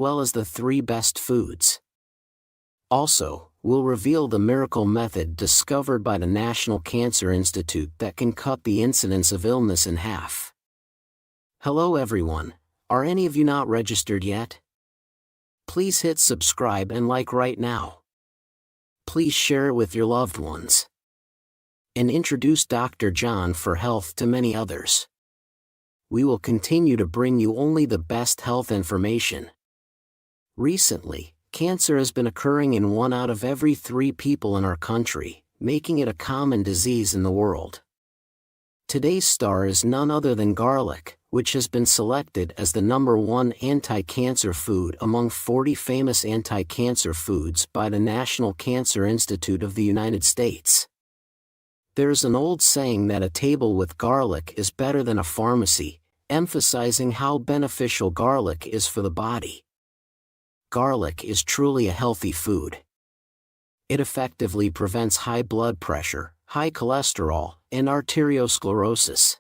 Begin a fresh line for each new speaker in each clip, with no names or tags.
well as the 3 best foods. Also, we'll reveal the miracle method discovered by the National Cancer Institute that can cut the incidence of illness in half. Hello everyone, are any of you not registered yet? Please hit subscribe and like right now. Please share it with your loved ones. And introduce Dr. John for health to many others. We will continue to bring you only the best health information. Recently, cancer has been occurring in 1 out of every 3 people in our country, making it a common disease in the world. Today's star is none other than garlic, which has been selected as the #1 anti-cancer food among 40 famous anti-cancer foods by the National Cancer Institute of the United States. There's an old saying that a table with garlic is better than a pharmacy, emphasizing how beneficial garlic is for the body. Garlic is truly a healthy food. It effectively prevents high blood pressure, high cholesterol, and arteriosclerosis,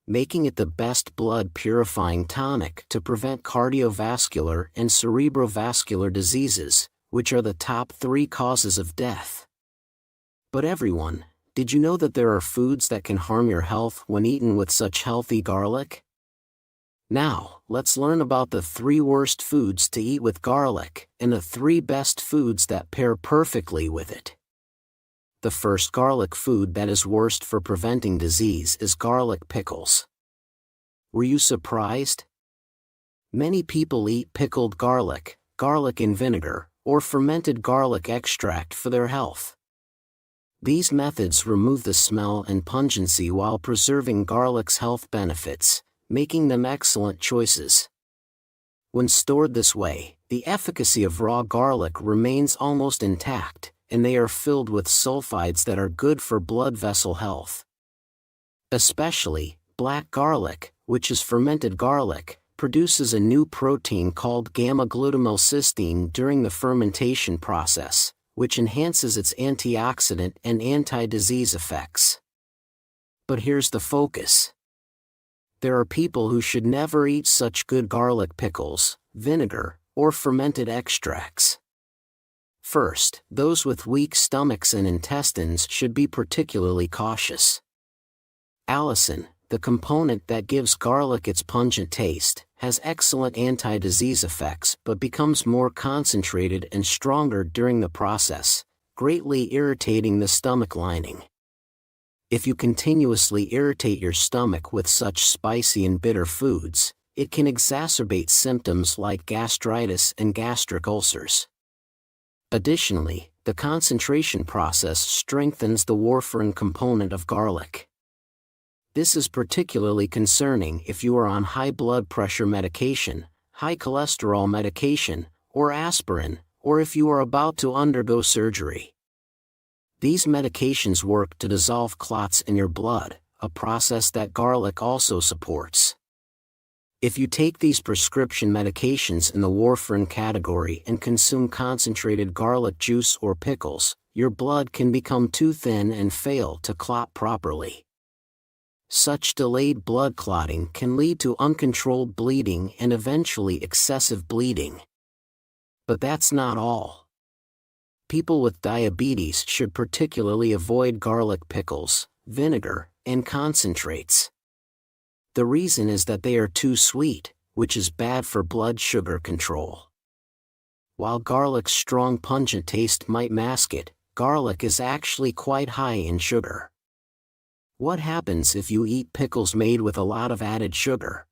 making it the best blood-purifying tonic to prevent cardiovascular and cerebrovascular diseases, which are the top 3 causes of death. But everyone, did you know that there are foods that can harm your health when eaten with such healthy garlic? Now, let's learn about the 3 worst foods to eat with garlic, and the 3 best foods that pair perfectly with it. The first garlic food that is worst for preventing disease is garlic pickles. Were you surprised? Many people eat pickled garlic, garlic in vinegar, or fermented garlic extract for their health. These methods remove the smell and pungency while preserving garlic's health benefits, making them excellent choices. When stored this way, the efficacy of raw garlic remains almost intact, and they are filled with sulfides that are good for blood vessel health. Especially, black garlic, which is fermented garlic, produces a new protein called gamma-glutamylcysteine during the fermentation process, which enhances its antioxidant and anti-disease effects. But here's the focus. There are people who should never eat such good garlic pickles, vinegar, or fermented extracts. First, those with weak stomachs and intestines should be particularly cautious. Allicin, the component that gives garlic its pungent taste, has excellent anti-disease effects but becomes more concentrated and stronger during the process, greatly irritating the stomach lining. If you continuously irritate your stomach with such spicy and bitter foods, it can exacerbate symptoms like gastritis and gastric ulcers. Additionally, the concentration process strengthens the warfarin component of garlic. This is particularly concerning if you are on high blood pressure medication, high cholesterol medication, or aspirin, or if you are about to undergo surgery. These medications work to dissolve clots in your blood, a process that garlic also supports. If you take these prescription medications in the warfarin category and consume concentrated garlic juice or pickles, your blood can become too thin and fail to clot properly. Such delayed blood clotting can lead to uncontrolled bleeding and eventually excessive bleeding. But that's not all. People with diabetes should particularly avoid garlic pickles, vinegar, and concentrates. The reason is that they are too sweet, which is bad for blood sugar control. While garlic's strong pungent taste might mask it, garlic is actually quite high in sugar. What happens if you eat pickles made with a lot of added sugar?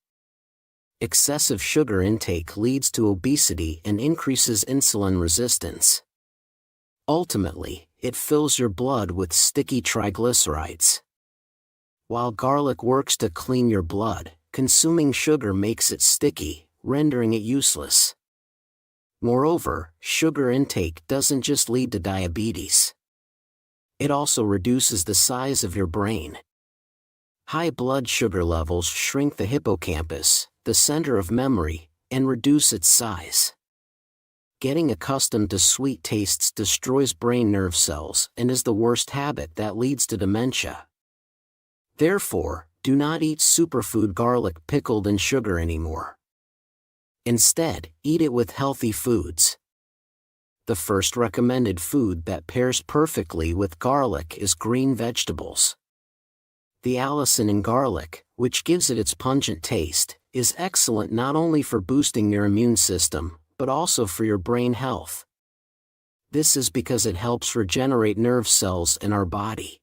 Excessive sugar intake leads to obesity and increases insulin resistance. Ultimately, it fills your blood with sticky triglycerides. While garlic works to clean your blood, consuming sugar makes it sticky, rendering it useless. Moreover, sugar intake doesn't just lead to diabetes. It also reduces the size of your brain. High blood sugar levels shrink the hippocampus, the center of memory, and reduce its size. Getting accustomed to sweet tastes destroys brain nerve cells and is the worst habit that leads to dementia. Therefore, do not eat superfood garlic pickled in sugar anymore. Instead, eat it with healthy foods. The first recommended food that pairs perfectly with garlic is green vegetables. The allicin in garlic, which gives it its pungent taste, is excellent not only for boosting your immune system, but also for your brain health. This is because it helps regenerate nerve cells in our body.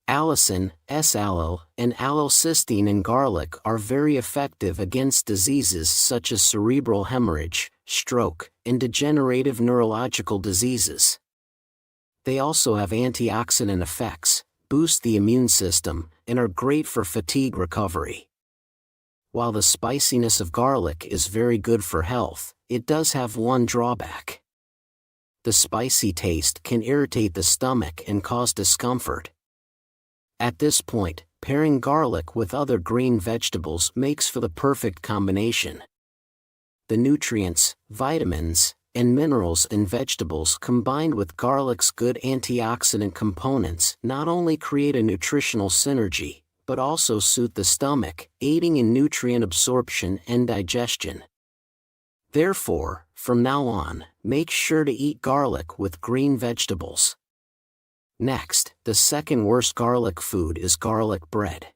Allicin, S-allyl, and allocysteine in garlic are very effective against diseases such as cerebral hemorrhage, stroke, and degenerative neurological diseases. They also have antioxidant effects, boost the immune system, and are great for fatigue recovery. While the spiciness of garlic is very good for health, it does have one drawback. The spicy taste can irritate the stomach and cause discomfort. At this point, pairing garlic with other green vegetables makes for the perfect combination. The nutrients, vitamins, and minerals in vegetables combined with garlic's good antioxidant components not only create a nutritional synergy, but also soothe the stomach, aiding in nutrient absorption and digestion. Therefore, from now on, make sure to eat garlic with green vegetables. Next, the second worst garlic food is garlic bread.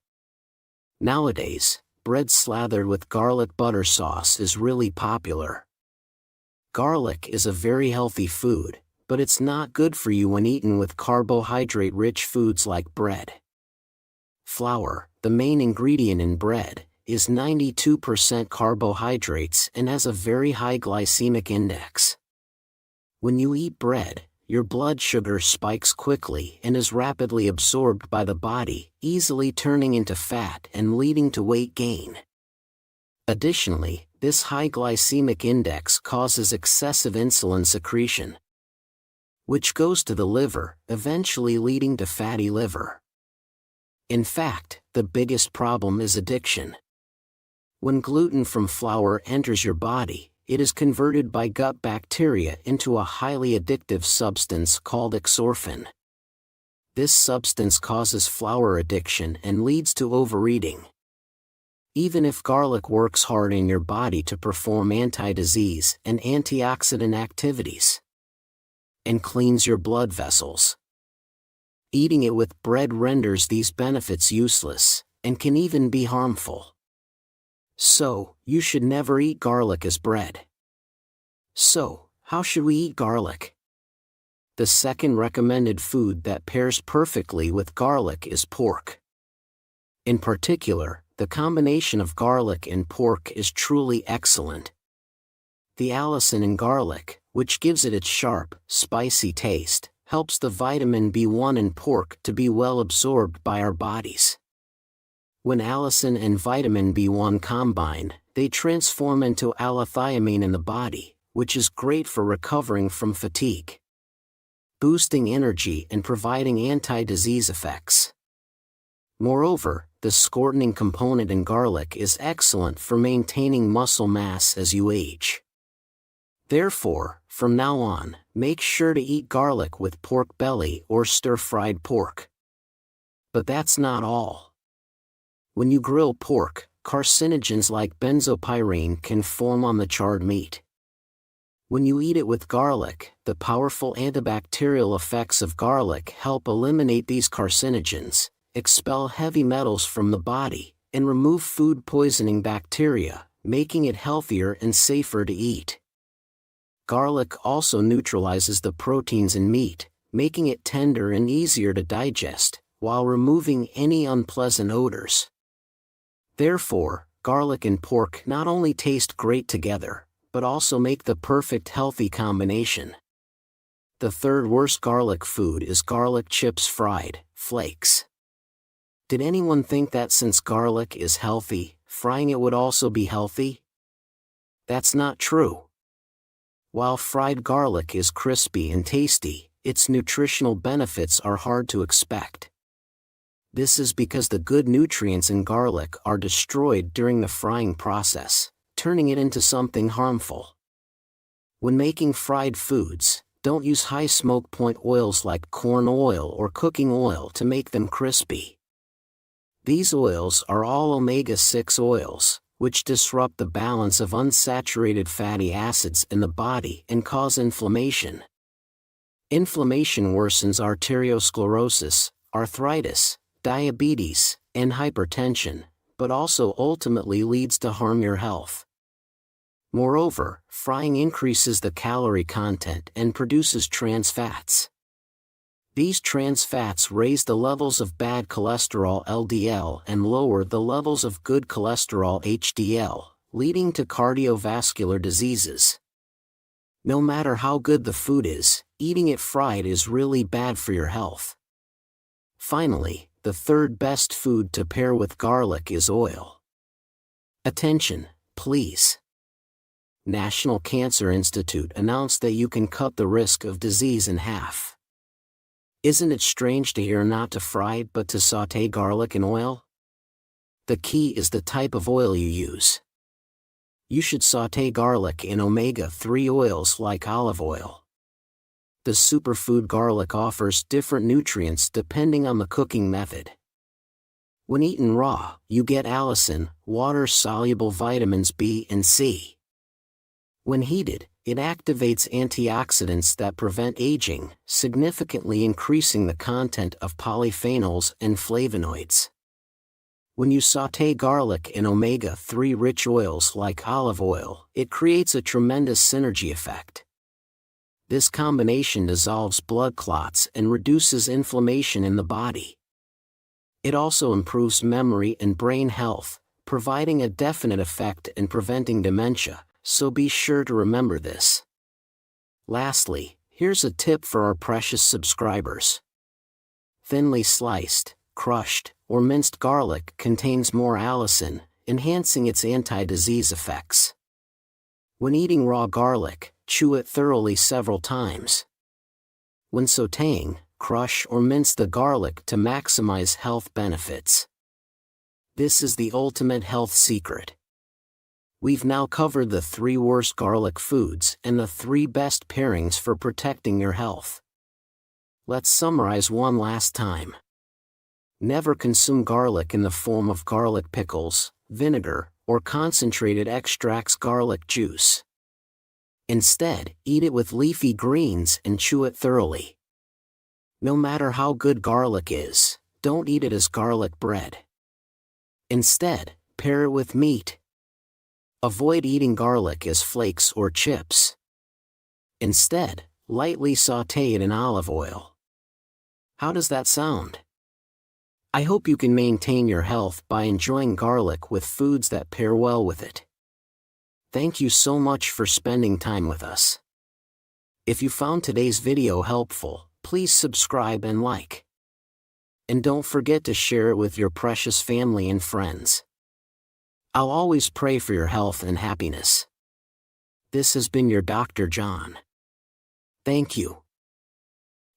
Nowadays, bread slathered with garlic butter sauce is really popular. Garlic is a very healthy food, but it's not good for you when eaten with carbohydrate-rich foods like bread. Flour, the main ingredient in bread, is 92% carbohydrates and has a very high glycemic index. When you eat bread, your blood sugar spikes quickly and is rapidly absorbed by the body, easily turning into fat and leading to weight gain. Additionally, this high glycemic index causes excessive insulin secretion, which goes to the liver, eventually leading to fatty liver. In fact, the biggest problem is addiction. When gluten from flour enters your body, it is converted by gut bacteria into a highly addictive substance called exorphin. This substance causes flour addiction and leads to overeating. Even if garlic works hard in your body to perform anti-disease and antioxidant activities, and cleans your blood vessels, eating it with bread renders these benefits useless, and can even be harmful. So, you should never eat garlic as bread. So, how should we eat garlic? The second recommended food that pairs perfectly with garlic is pork. In particular, the combination of garlic and pork is truly excellent. The allicin in garlic, which gives it its sharp, spicy taste, helps the vitamin B1 in pork to be well absorbed by our bodies. When allicin and vitamin B1 combine, they transform into allithiamine in the body, which is great for recovering from fatigue, boosting energy and providing anti-disease effects. Moreover, the scortening component in garlic is excellent for maintaining muscle mass as you age. Therefore, from now on, make sure to eat garlic with pork belly or stir-fried pork. But that's not all. When you grill pork, carcinogens like benzopyrene can form on the charred meat. When you eat it with garlic, the powerful antibacterial effects of garlic help eliminate these carcinogens, expel heavy metals from the body, and remove food poisoning bacteria, making it healthier and safer to eat. Garlic also neutralizes the proteins in meat, making it tender and easier to digest, while removing any unpleasant odors. Therefore, garlic and pork not only taste great together, but also make the perfect healthy combination. The third worst garlic food is garlic chips fried, flakes. Did anyone think that since garlic is healthy, frying it would also be healthy? That's not true. While fried garlic is crispy and tasty, its nutritional benefits are hard to expect. This is because the good nutrients in garlic are destroyed during the frying process, turning it into something harmful. When making fried foods, don't use high smoke point oils like corn oil or cooking oil to make them crispy. These oils are all omega-6 oils, which disrupt the balance of unsaturated fatty acids in the body and cause inflammation. Inflammation worsens arteriosclerosis, arthritis, diabetes, and hypertension, but also ultimately leads to harm your health. Moreover, frying increases the calorie content and produces trans fats. These trans fats raise the levels of bad cholesterol LDL and lower the levels of good cholesterol HDL, leading to cardiovascular diseases. No matter how good the food is, eating it fried is really bad for your health. Finally, the third best food to pair with garlic is oil. Attention, please. National Cancer Institute announced that you can cut the risk of disease in half. Isn't it strange to hear not to fry but to sauté garlic in oil? The key is the type of oil you use. You should sauté garlic in omega-3 oils like olive oil. The superfood garlic offers different nutrients depending on the cooking method. When eaten raw, you get allicin, water-soluble vitamins B and C. When heated, it activates antioxidants that prevent aging, significantly increasing the content of polyphenols and flavonoids. When you sauté garlic in omega-3 rich oils like olive oil, it creates a tremendous synergy effect. This combination dissolves blood clots and reduces inflammation in the body. It also improves memory and brain health, providing a definite effect in preventing dementia, so be sure to remember this. Lastly, here's a tip for our precious subscribers. Thinly sliced, crushed, or minced garlic contains more allicin, enhancing its anti-disease effects. When eating raw garlic, chew it thoroughly several times. When sautéing, crush or mince the garlic to maximize health benefits. This is the ultimate health secret. We've now covered the 3 worst garlic foods and the 3 best pairings for protecting your health. Let's summarize one last time. Never consume garlic in the form of garlic pickles, vinegar, or concentrated extracts garlic juice. Instead, eat it with leafy greens and chew it thoroughly. No matter how good garlic is, don't eat it as garlic bread. Instead, pair it with meat. Avoid eating garlic as flakes or chips. Instead, lightly sauté it in olive oil. How does that sound? I hope you can maintain your health by enjoying garlic with foods that pair well with it. Thank you so much for spending time with us. If you found today's video helpful, please subscribe and like. And don't forget to share it with your precious family and friends. I'll always pray for your health and happiness. This has been your Dr. John. Thank you.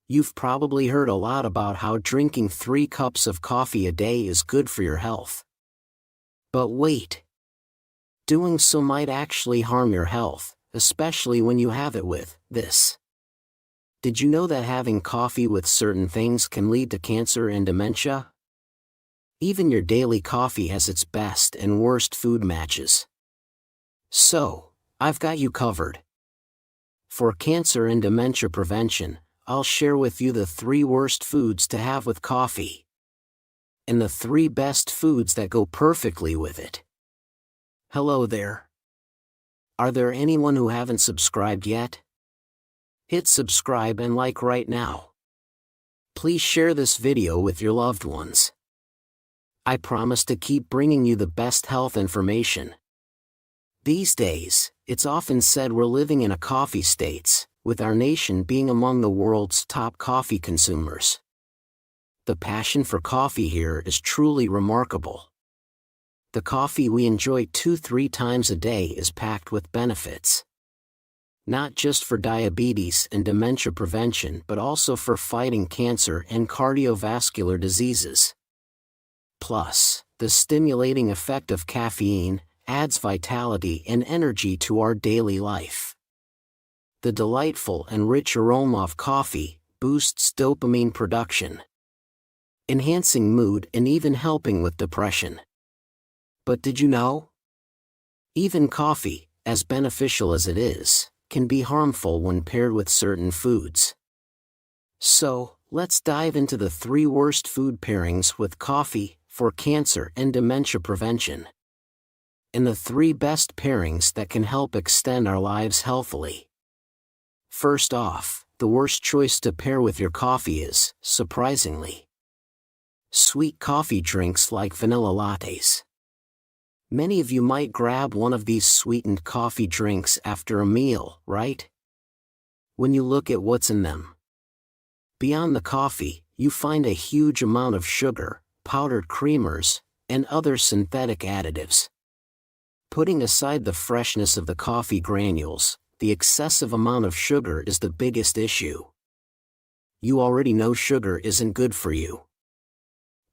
You've probably heard a lot about how drinking 3 cups of coffee a day is good for your health. But wait. Doing so might actually harm your health, especially when you have it with this. Did you know that having coffee with certain things can lead to cancer and dementia? Even your daily coffee has its best and worst food matches. So, I've got you covered. For cancer and dementia prevention, I'll share with you the 3 worst foods to have with coffee. And the 3 best foods that go perfectly with it. Hello there. Are there anyone who haven't subscribed yet? Hit subscribe and like right now. Please share this video with your loved ones. I promise to keep bringing you the best health information. These days, it's often said we're living in a coffee state, with our nation being among the world's top coffee consumers. The passion for coffee here is truly remarkable. The coffee we enjoy 2-3 times a day is packed with benefits. Not just for diabetes and dementia prevention but also for fighting cancer and cardiovascular diseases. Plus, the stimulating effect of caffeine adds vitality and energy to our daily life. The delightful and rich aroma of coffee boosts dopamine production, enhancing mood and even helping with depression. But did you know? Even coffee, as beneficial as it is, can be harmful when paired with certain foods. So, let's dive into the 3 worst food pairings with coffee for cancer and dementia prevention. And the 3 best pairings that can help extend our lives healthily. First off, the worst choice to pair with your coffee is, surprisingly, sweet coffee drinks like vanilla lattes. Many of you might grab one of these sweetened coffee drinks after a meal, right? When you look at what's in them, beyond the coffee, you find a huge amount of sugar, powdered creamers, and other synthetic additives. Putting aside the freshness of the coffee granules, the excessive amount of sugar is the biggest issue. You already know sugar isn't good for you.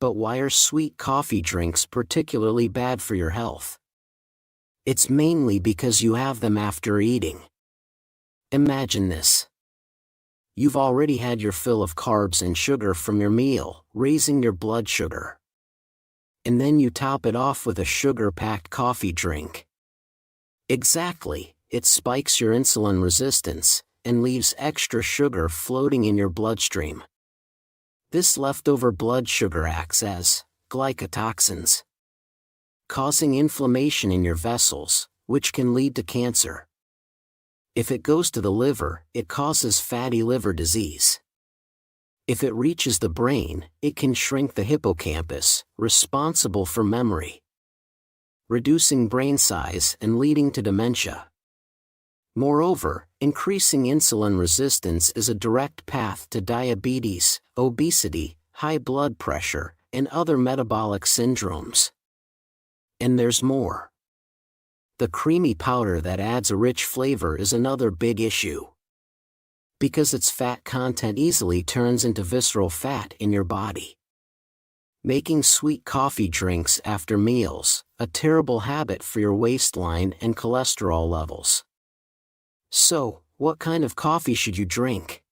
But why are sweet coffee drinks particularly bad for your health? It's mainly because you have them after eating. Imagine this. You've already had your fill of carbs and sugar from your meal, raising your blood sugar. And then you top it off with a sugar-packed coffee drink. Exactly, it spikes your insulin resistance and leaves extra sugar floating in your bloodstream. This leftover blood sugar acts as glycotoxins, causing inflammation in your vessels, which can lead to cancer. If it goes to the liver, it causes fatty liver disease. If it reaches the brain, it can shrink the hippocampus, responsible for memory, reducing brain size and leading to dementia. Moreover, increasing insulin resistance is a direct path to diabetes, obesity, high blood pressure, and other metabolic syndromes. And there's more. The creamy powder that adds a rich flavor is another big issue. Because its fat content easily turns into visceral fat in your body, making sweet coffee drinks after meals a terrible habit for your waistline and cholesterol levels. So, what kind of coffee should you drink?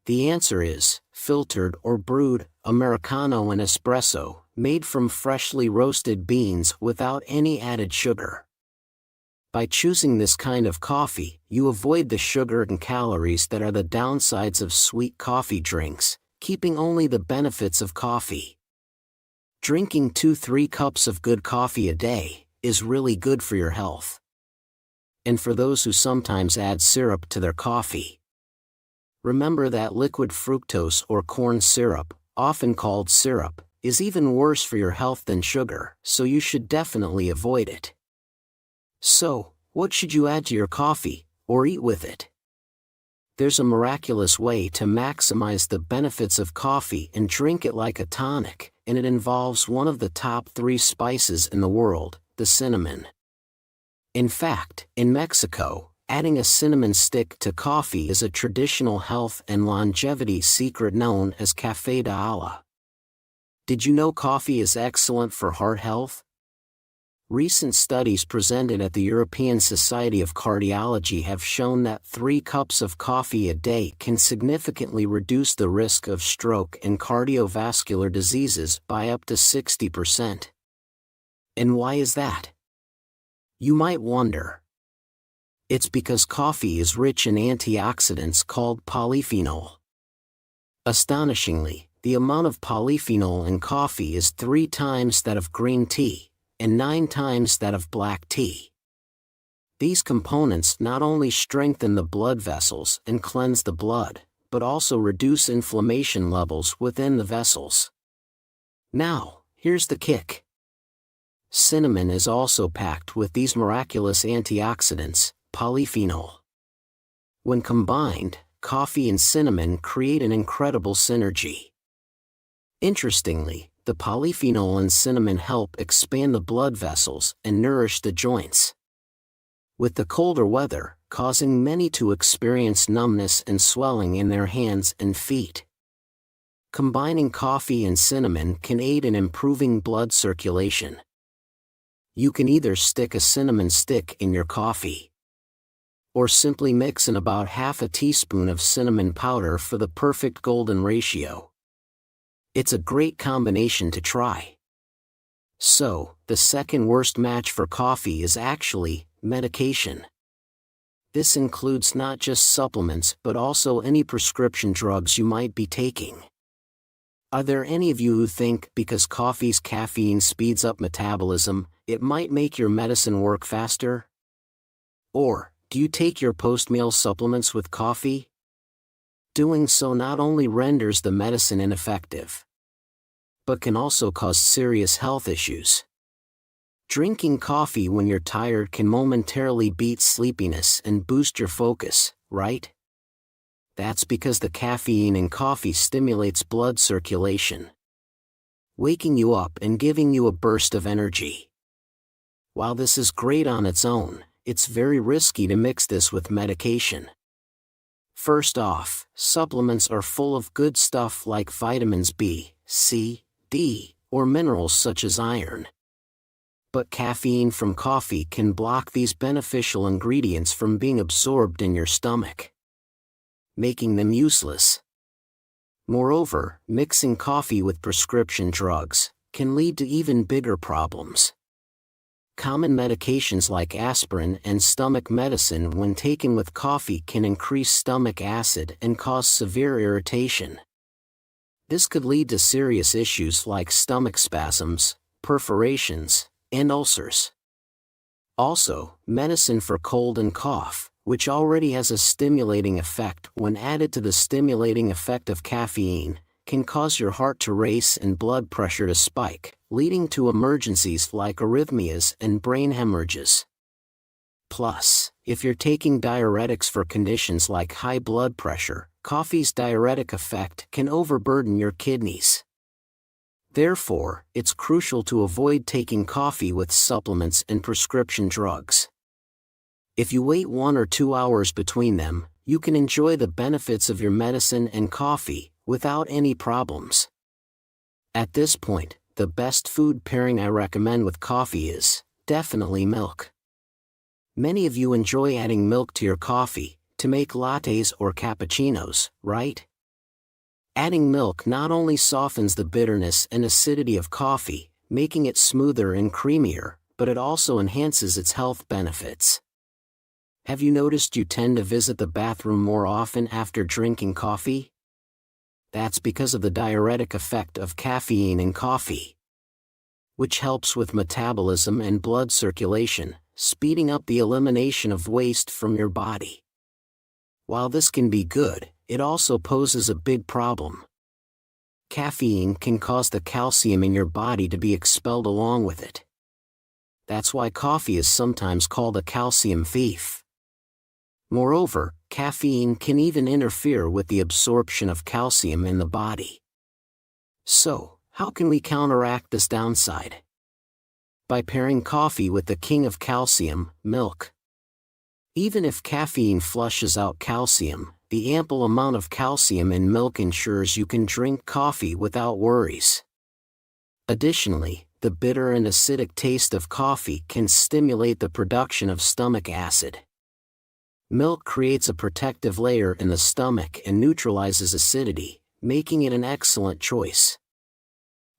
The answer is filtered or brewed, Americano and espresso, made from freshly roasted beans without any added sugar. By choosing this kind of coffee, you avoid the sugar and calories that are the downsides of sweet coffee drinks, keeping only the benefits of coffee. Drinking 2-3 cups of good coffee a day is really good for your health. And for those who sometimes add syrup to their coffee, remember that liquid fructose or corn syrup, often called syrup, is even worse for your health than sugar, so you should definitely avoid it. So, what should you add to your coffee, or eat with it? There's a miraculous way to maximize the benefits of coffee and drink it like a tonic, and it involves one of the top 3 spices in the world, the cinnamon. In fact, in Mexico, adding a cinnamon stick to coffee is a traditional health and longevity secret known as café de olla. Did you know coffee is excellent for heart health? Recent studies presented at the European Society of Cardiology have shown that 3 cups of coffee a day can significantly reduce the risk of stroke and cardiovascular diseases by up to 60%. And why is that? You might wonder. It's because coffee is rich in antioxidants called polyphenol. Astonishingly, the amount of polyphenol in coffee is 3 times that of green tea, and 9 times that of black tea. These components not only strengthen the blood vessels and cleanse the blood, but also reduce inflammation levels within the vessels. Now, here's the kick. Cinnamon is also packed with these miraculous antioxidants, polyphenol. When combined, coffee and cinnamon create an incredible synergy. Interestingly, the polyphenol in cinnamon help expand the blood vessels and nourish the joints. With the colder weather, causing many to experience numbness and swelling in their hands and feet. Combining coffee and cinnamon can aid in improving blood circulation. You can either stick a cinnamon stick in your coffee, or simply mix in about half a teaspoon of cinnamon powder for the perfect golden ratio. It's a great combination to try. So, the second worst match for coffee is actually medication. This includes not just supplements but also any prescription drugs you might be taking. Are there any of you who think because coffee's caffeine speeds up metabolism, it might make your medicine work faster? Or, do you take your post-meal supplements with coffee? Doing so not only renders the medicine ineffective, but can also cause serious health issues. Drinking coffee when you're tired can momentarily beat sleepiness and boost your focus, right? That's because the caffeine in coffee stimulates blood circulation, waking you up and giving you a burst of energy. While this is great on its own, it's very risky to mix this with medication. First off, supplements are full of good stuff like vitamins B, C, D, or minerals such as iron. But caffeine from coffee can block these beneficial ingredients from being absorbed in your stomach, making them useless. Moreover, mixing coffee with prescription drugs can lead to even bigger problems. Common medications like aspirin and stomach medicine when taken with coffee can increase stomach acid and cause severe irritation. This could lead to serious issues like stomach spasms, perforations, and ulcers. Also, medicine for cold and cough, which already has a stimulating effect when added to the stimulating effect of caffeine, can cause your heart to race and blood pressure to spike, leading to emergencies like arrhythmias and brain hemorrhages. Plus, if you're taking diuretics for conditions like high blood pressure, coffee's diuretic effect can overburden your kidneys. Therefore, it's crucial to avoid taking coffee with supplements and prescription drugs. If you wait 1 or 2 hours between them, you can enjoy the benefits of your medicine and coffee without any problems. At this point, the best food pairing I recommend with coffee is definitely milk. Many of you enjoy adding milk to your coffee to make lattes or cappuccinos, right? Adding milk not only softens the bitterness and acidity of coffee, making it smoother and creamier, but it also enhances its health benefits. Have you noticed you tend to visit the bathroom more often after drinking coffee? That's because of the diuretic effect of caffeine in coffee, which helps with metabolism and blood circulation, speeding up the elimination of waste from your body. While this can be good, it also poses a big problem. Caffeine can cause the calcium in your body to be expelled along with it. That's why coffee is sometimes called a calcium thief. Moreover, caffeine can even interfere with the absorption of calcium in the body. So, how can we counteract this downside? By pairing coffee with the king of calcium, milk. Even if caffeine flushes out calcium, the ample amount of calcium in milk ensures you can drink coffee without worries. Additionally, the bitter and acidic taste of coffee can stimulate the production of stomach acid. Milk creates a protective layer in the stomach and neutralizes acidity, making it an excellent choice.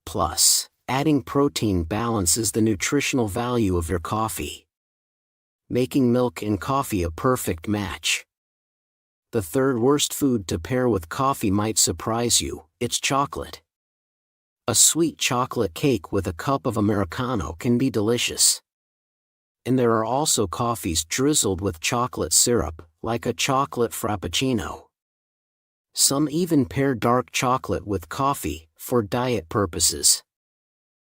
Plus, adding protein balances the nutritional value of your coffee, making milk and coffee a perfect match. The third worst food to pair with coffee might surprise you, it's chocolate. A sweet chocolate cake with a cup of Americano can be delicious. And there are also coffees drizzled with chocolate syrup, like a chocolate frappuccino. Some even pair dark chocolate with coffee, for diet purposes.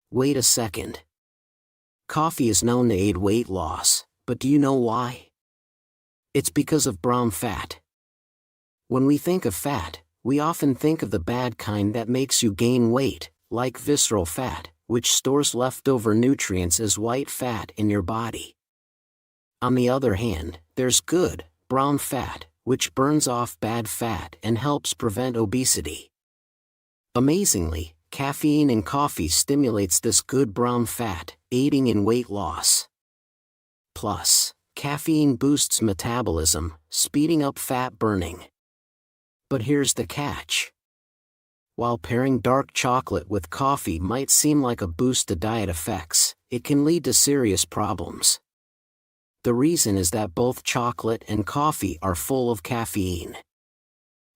Wait a second. Coffee is known to aid weight loss, but do you know why? It's because of brown fat. When we think of fat, we often think of the bad kind that makes you gain weight, like visceral fat, which stores leftover nutrients as white fat in your body. On the other hand, there's good, brown fat, which burns off bad fat and helps prevent obesity. Amazingly, caffeine in coffee stimulates this good brown fat, aiding in weight loss. Plus, caffeine boosts metabolism, speeding up fat burning. But here's the catch. While pairing dark chocolate with coffee might seem like a boost to diet effects, it can lead to serious problems. The reason is that both chocolate and coffee are full of caffeine.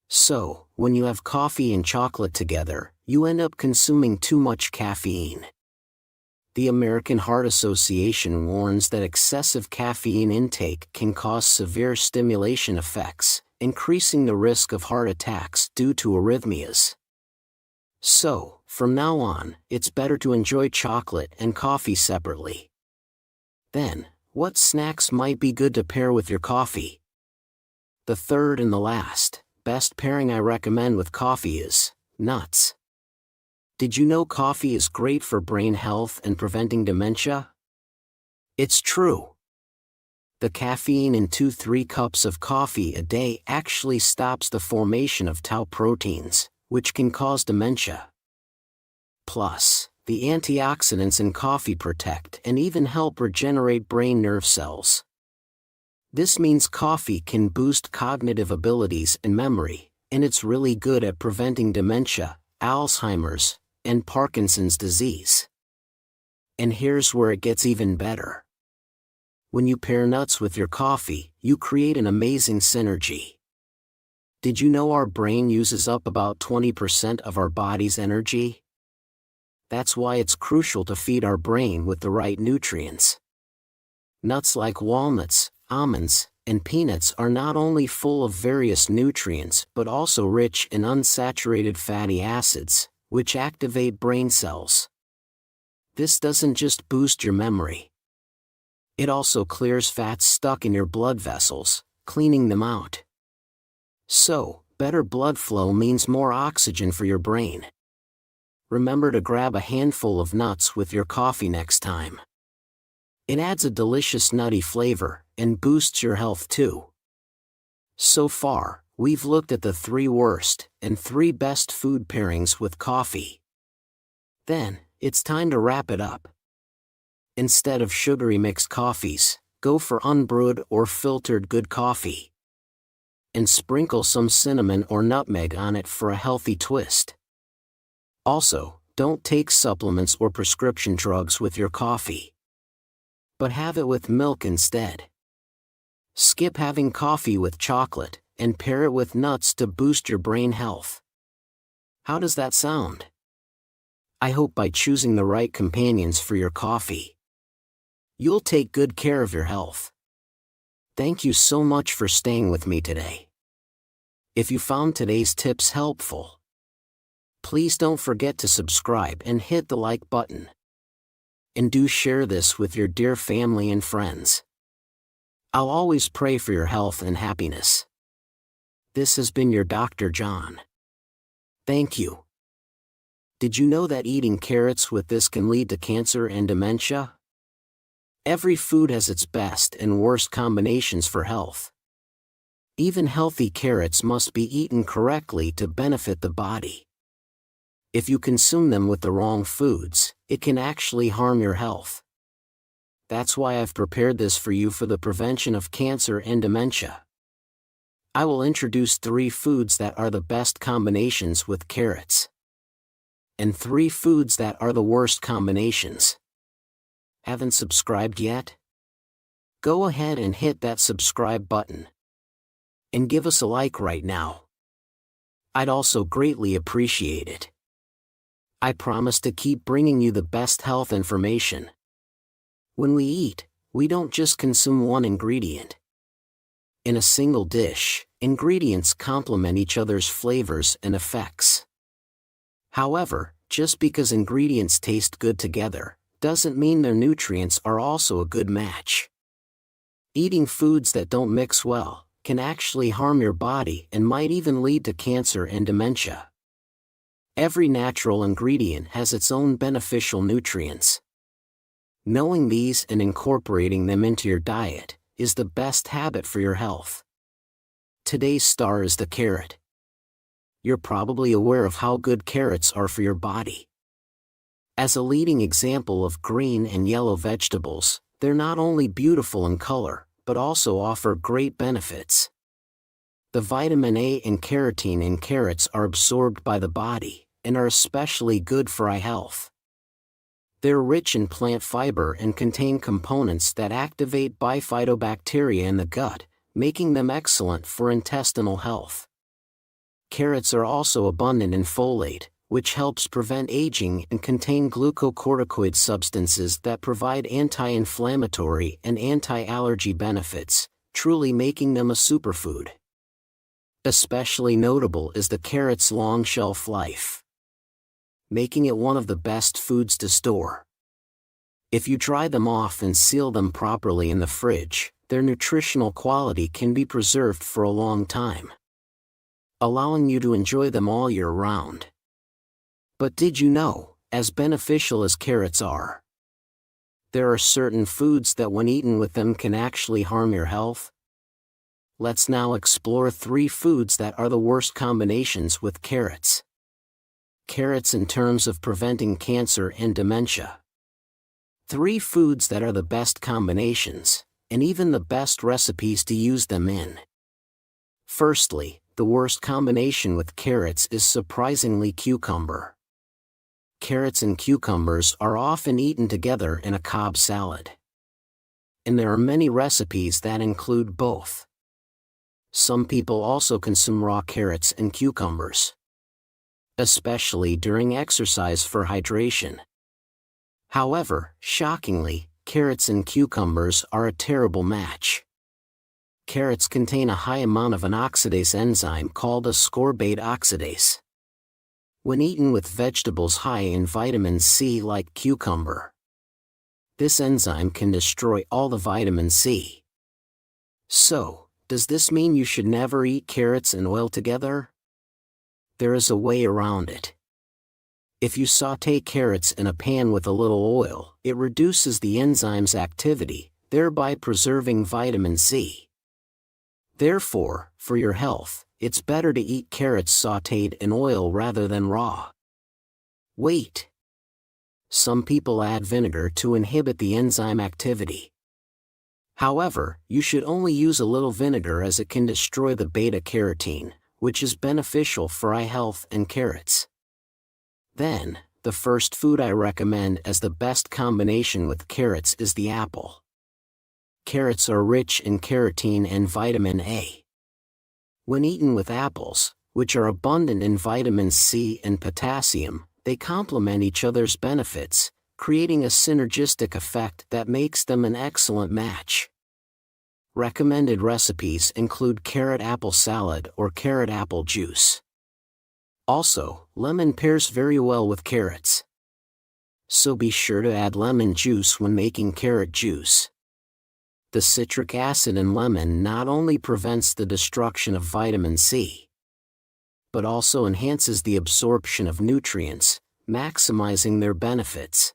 So, when you have coffee and chocolate together, you end up consuming too much caffeine. The American Heart Association warns that excessive caffeine intake can cause severe stimulation effects, increasing the risk of heart attacks due to arrhythmias. So, from now on, it's better to enjoy chocolate and coffee separately. Then, what snacks might be good to pair with your coffee? The third and the last, best pairing I recommend with coffee is nuts. Did you know coffee is great for brain health and preventing dementia? It's true. The caffeine in 2-3 cups of coffee a day actually stops the formation of tau proteins, which can cause dementia. Plus, the antioxidants in coffee protect and even help regenerate brain nerve cells. This means coffee can boost cognitive abilities and memory, and it's really good at preventing dementia, Alzheimer's, and Parkinson's disease. And here's where it gets even better. When you pair nuts with your coffee, you create an amazing synergy. Did you know our brain uses up about 20% of our body's energy? That's why it's crucial to feed our brain with the right nutrients. Nuts like walnuts, almonds, and peanuts are not only full of various nutrients but also rich in unsaturated fatty acids, which activate brain cells. This doesn't just boost your memory. It also clears fats stuck in your blood vessels, cleaning them out. So, better blood flow means more oxygen for your brain. Remember to grab a handful of nuts with your coffee next time. It adds a delicious nutty flavor and boosts your health too. So far, we've looked at the 3 worst and 3 best food pairings with coffee. Then, it's time to wrap it up. Instead of sugary mixed coffees, go for unbrewed or filtered good coffee. And sprinkle some cinnamon or nutmeg on it for a healthy twist. Also, don't take supplements or prescription drugs with your coffee. But have it with milk instead. Skip having coffee with chocolate, and pair it with nuts to boost your brain health. How does that sound? I hope by choosing the right companions for your coffee, you'll take good care of your health. Thank you so much for staying with me today. If you found today's tips helpful, please don't forget to subscribe and hit the like button. And do share this with your dear family and friends. I'll always pray for your health and happiness. This has been your Dr. John. Thank you. Did you know that eating carrots with this can lead to cancer and dementia? Every food has its best and worst combinations for health. Even healthy carrots must be eaten correctly to benefit the body. If you consume them with the wrong foods, it can actually harm your health. That's why I've prepared this for you for the prevention of cancer and dementia. I will introduce 3 foods that are the best combinations with carrots. And 3 foods that are the worst combinations. Haven't subscribed yet? Go ahead and hit that subscribe button. And give us a like right now. I'd also greatly appreciate it. I promise to keep bringing you the best health information. When we eat, we don't just consume one ingredient. In a single dish, ingredients complement each other's flavors and effects. However, just because ingredients taste good together, doesn't mean their nutrients are also a good match. Eating foods that don't mix well can actually harm your body and might even lead to cancer and dementia. Every natural ingredient has its own beneficial nutrients. Knowing these and incorporating them into your diet is the best habit for your health. Today's star is the carrot. You're probably aware of how good carrots are for your body. As a leading example of green and yellow vegetables, they're not only beautiful in color, but also offer great benefits. The vitamin A and carotene in carrots are absorbed by the body, and are especially good for eye health. They're rich in plant fiber and contain components that activate bifidobacteria in the gut, making them excellent for intestinal health. Carrots are also abundant in folate, which helps prevent aging, and contain glucocorticoid substances that provide anti-inflammatory and anti-allergy benefits, truly making them a superfood. Especially notable is the carrot's long shelf life, making it one of the best foods to store. If you dry them off and seal them properly in the fridge, their nutritional quality can be preserved for a long time, allowing you to enjoy them all year round. But did you know, as beneficial as carrots are, there are certain foods that when eaten with them can actually harm your health? Let's now explore 3 foods that are the worst combinations with carrots. Carrots in terms of preventing cancer and dementia. 3 foods that are the best combinations, and even the best recipes to use them in. Firstly, the worst combination with carrots is surprisingly cucumber. Carrots and cucumbers are often eaten together in a Cobb salad, and there are many recipes that include both. Some people also consume raw carrots and cucumbers, especially during exercise for hydration. However, shockingly, carrots and cucumbers are a terrible match. Carrots contain a high amount of an oxidase enzyme called ascorbate oxidase. When eaten with vegetables high in vitamin C like cucumber, this enzyme can destroy all the vitamin C. So, does this mean you should never eat carrots and oil together? There is a way around it. If you sauté carrots in a pan with a little oil, it reduces the enzyme's activity, thereby preserving vitamin C. Therefore, for your health, it's better to eat carrots sautéed in oil rather than raw. Wait. Some people add vinegar to inhibit the enzyme activity. However, you should only use a little vinegar as it can destroy the beta-carotene, which is beneficial for eye health and carrots. Then, the first food I recommend as the best combination with carrots is the apple. Carrots are rich in carotene and vitamin A. When eaten with apples, which are abundant in vitamin C and potassium, they complement each other's benefits, creating a synergistic effect that makes them an excellent match. Recommended recipes include carrot apple salad or carrot apple juice. Also, lemon pairs very well with carrots, so be sure to add lemon juice when making carrot juice. The citric acid in lemon not only prevents the destruction of vitamin C, but also enhances the absorption of nutrients, maximizing their benefits.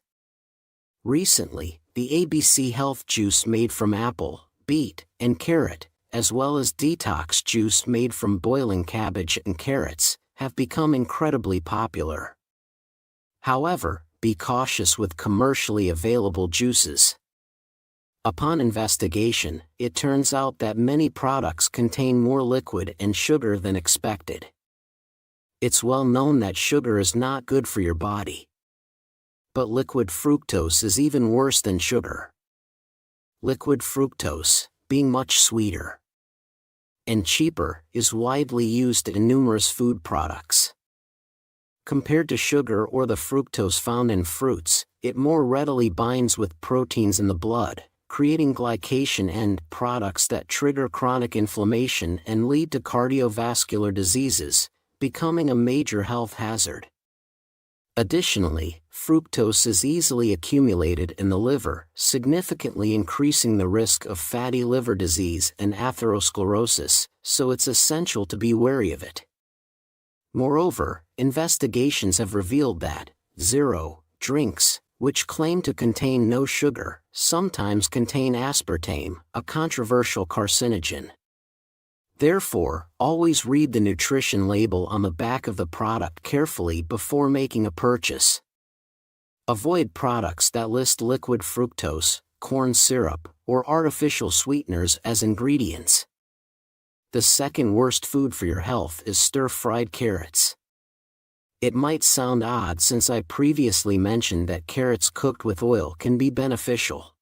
Recently, the ABC Health juice made from apple, beet, and carrot, as well as detox juice made from boiling cabbage and carrots, have become incredibly popular. However, be cautious with commercially available juices. Upon investigation, it turns out that many products contain more liquid and sugar than expected. It's well known that sugar is not good for your body. But liquid fructose is even worse than sugar. Liquid fructose, being much sweeter and cheaper, is widely used in numerous food products. Compared to sugar or the fructose found in fruits, it more readily binds with proteins in the blood, creating glycation end products that trigger chronic inflammation and lead to cardiovascular diseases, becoming a major health hazard. Additionally, fructose is easily accumulated in the liver, significantly increasing the risk of fatty liver disease and atherosclerosis, so it's essential to be wary of it. Moreover, investigations have revealed that zero drinks, which claim to contain no sugar, sometimes contain aspartame, a controversial carcinogen. Therefore, always read the nutrition label on the back of the product carefully before making a purchase. Avoid products that list liquid fructose, corn syrup, or artificial sweeteners as ingredients. The second worst food for your health is stir-fried carrots. It might sound odd since I previously mentioned that carrots cooked with oil can be beneficial.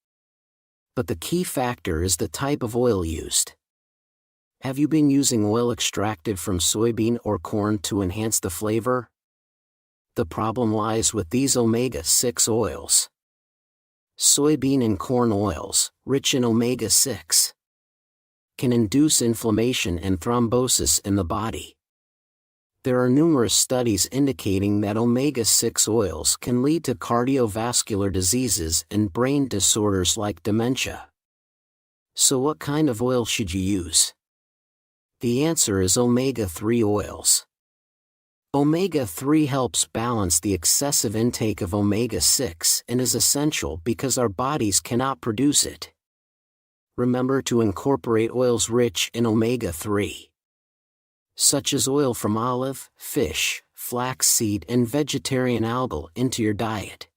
But the key factor is the type of oil used. Have you been using oil extracted from soybean or corn to enhance the flavor? The problem lies with these omega-6 oils. Soybean and corn oils, rich in omega-6, can induce inflammation and thrombosis in the body. There are numerous studies indicating that omega-6 oils can lead to cardiovascular diseases and brain disorders like dementia. So what kind of oil should you use? The answer is omega-3 oils. Omega-3 helps balance the excessive intake of omega-6 and is essential because our bodies cannot produce it. Remember to incorporate oils rich in omega-3, such as oil from olive, fish, flaxseed, and vegetarian algal into your diet.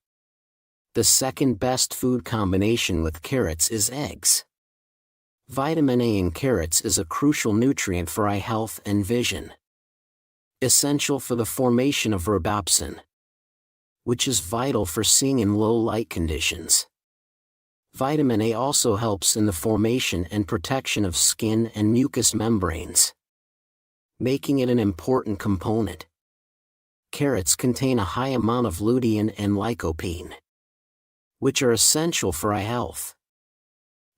The second best food combination with carrots is eggs. Vitamin A in carrots is a crucial nutrient for eye health and vision, essential for the formation of rhodopsin, which is vital for seeing in low light conditions. Vitamin A also helps in the formation and protection of skin and mucous membranes, making it an important component. Carrots contain a high amount of lutein and lycopene, which are essential for eye health.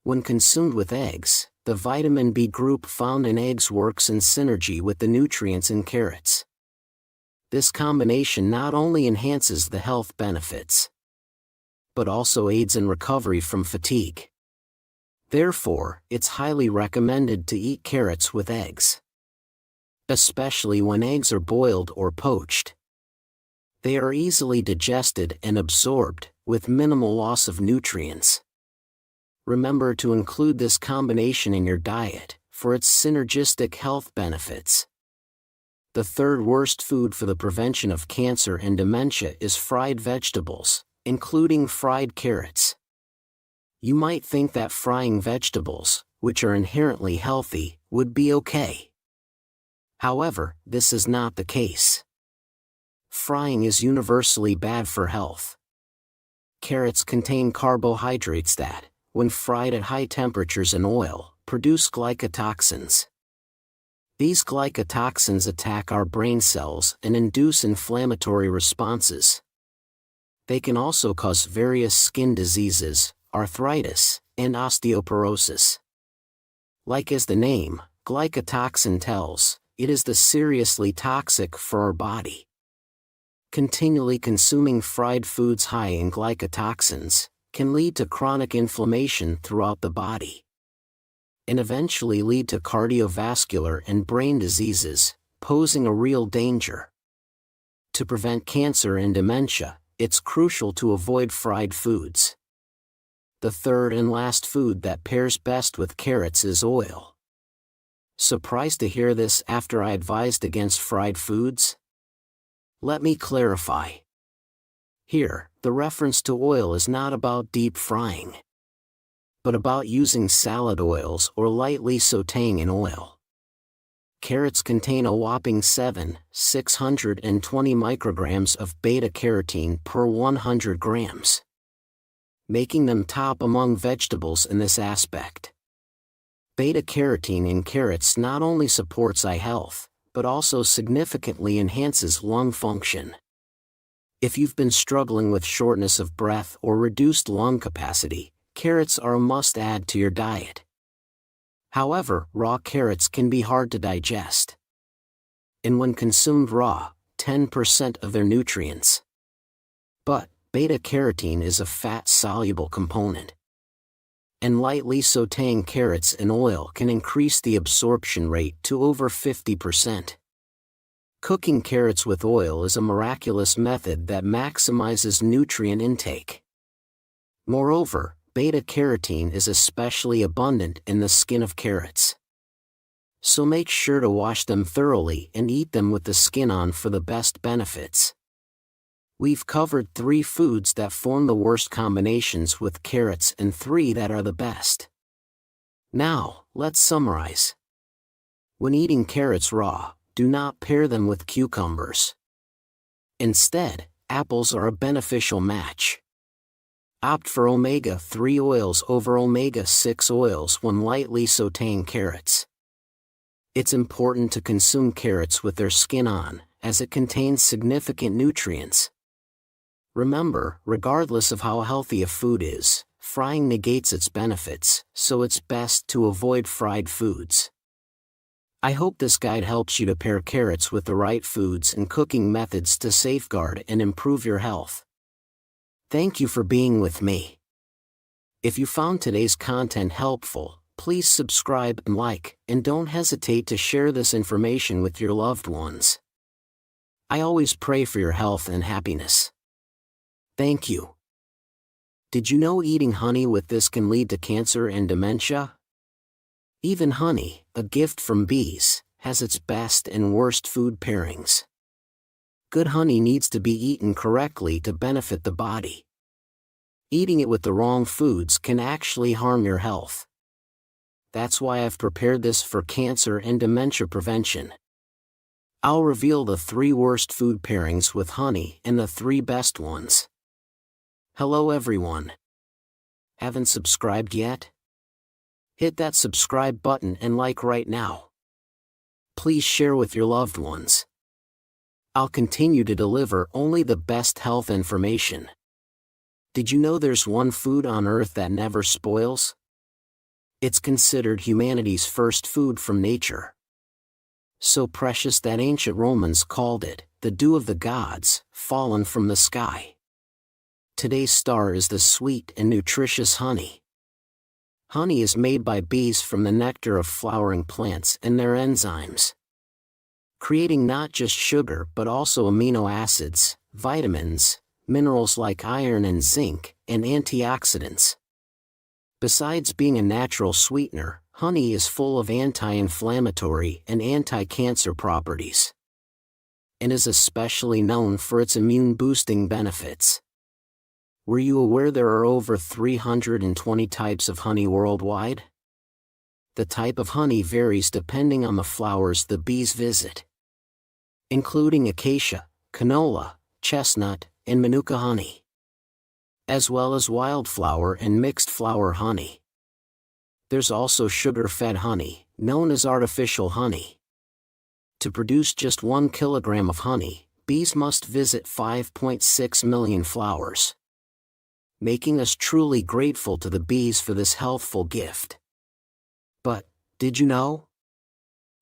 When consumed with eggs, the vitamin B group found in eggs works in synergy with the nutrients in carrots. This combination not only enhances the health benefits, but also aids in recovery from fatigue. Therefore, it's highly recommended to eat carrots with eggs, especially when eggs are boiled or poached. They are easily digested and absorbed, with minimal loss of nutrients. Remember to include this combination in your diet, for its synergistic health benefits. The third worst food for the prevention of cancer and dementia is fried vegetables, including fried carrots. You might think that frying vegetables, which are inherently healthy, would be okay. However, this is not the case. Frying is universally bad for health. Carrots contain carbohydrates that, when fried at high temperatures in oil, produce glycotoxins. These glycotoxins attack our brain cells and induce inflammatory responses. They can also cause various skin diseases, arthritis, and osteoporosis. Like as the name, glycotoxin tells, it is the seriously toxic for our body. Continually consuming fried foods high in glycotoxins can lead to chronic inflammation throughout the body, and eventually lead to cardiovascular and brain diseases, posing a real danger. To prevent cancer and dementia, it's crucial to avoid fried foods. The third and last food that pairs best with carrots is oil. Surprised to hear this after I advised against fried foods? Let me clarify. Here, the reference to oil is not about deep frying, but about using salad oils or lightly sautéing in oil. Carrots contain a whopping 620 micrograms of beta-carotene per 100 grams, making them top among vegetables in this aspect. Beta-carotene in carrots not only supports eye health, but also significantly enhances lung function. If you've been struggling with shortness of breath or reduced lung capacity, carrots are a must-add to your diet. However, raw carrots can be hard to digest, and when consumed raw, 10% of their nutrients. But beta-carotene is a fat-soluble component, and lightly sautéing carrots in oil can increase the absorption rate to over 50%. Cooking carrots with oil is a miraculous method that maximizes nutrient intake. Moreover, beta-carotene is especially abundant in the skin of carrots. So make sure to wash them thoroughly and eat them with the skin on for the best benefits. We've covered 3 foods that form the worst combinations with carrots and 3 that are the best. Now, let's summarize. When eating carrots raw, do not pair them with cucumbers. Instead, apples are a beneficial match. Opt for omega-3 oils over omega-6 oils when lightly sautéing carrots. It's important to consume carrots with their skin on, as it contains significant nutrients. Remember, regardless of how healthy a food is, frying negates its benefits, so it's best to avoid fried foods. I hope this guide helps you to pair carrots with the right foods and cooking methods to safeguard and improve your health. Thank you for being with me. If you found today's content helpful, please subscribe and like, and don't hesitate to share this information with your loved ones. I always pray for your health and happiness. Thank you. Did you know eating honey with this can lead to cancer and dementia? Even honey, a gift from bees, has its best and worst food pairings. Good honey needs to be eaten correctly to benefit the body. Eating it with the wrong foods can actually harm your health. That's why I've prepared this for cancer and dementia prevention. I'll reveal the 3 worst food pairings with honey and the 3 best ones. Hello everyone. Haven't subscribed yet? Hit that subscribe button and like right now. Please share with your loved ones. I'll continue to deliver only the best health information. Did you know there's one food on earth that never spoils? It's considered humanity's first food from nature. So precious that ancient Romans called it the dew of the gods, fallen from the sky. Today's star is the sweet and nutritious honey. Honey is made by bees from the nectar of flowering plants and their enzymes, creating not just sugar but also amino acids, vitamins, minerals like iron and zinc, and antioxidants. Besides being a natural sweetener, honey is full of anti-inflammatory and anti-cancer properties, and is especially known for its immune-boosting benefits. Were you aware there are over 320 types of honey worldwide? The type of honey varies depending on the flowers the bees visit, including acacia, canola, chestnut, and manuka honey, as well as wildflower and mixed flower honey. There's also sugar-fed honey, known as artificial honey. To produce just 1 kilogram of honey, bees must visit 5.6 million flowers, making us truly grateful to the bees for this healthful gift. But, did you know?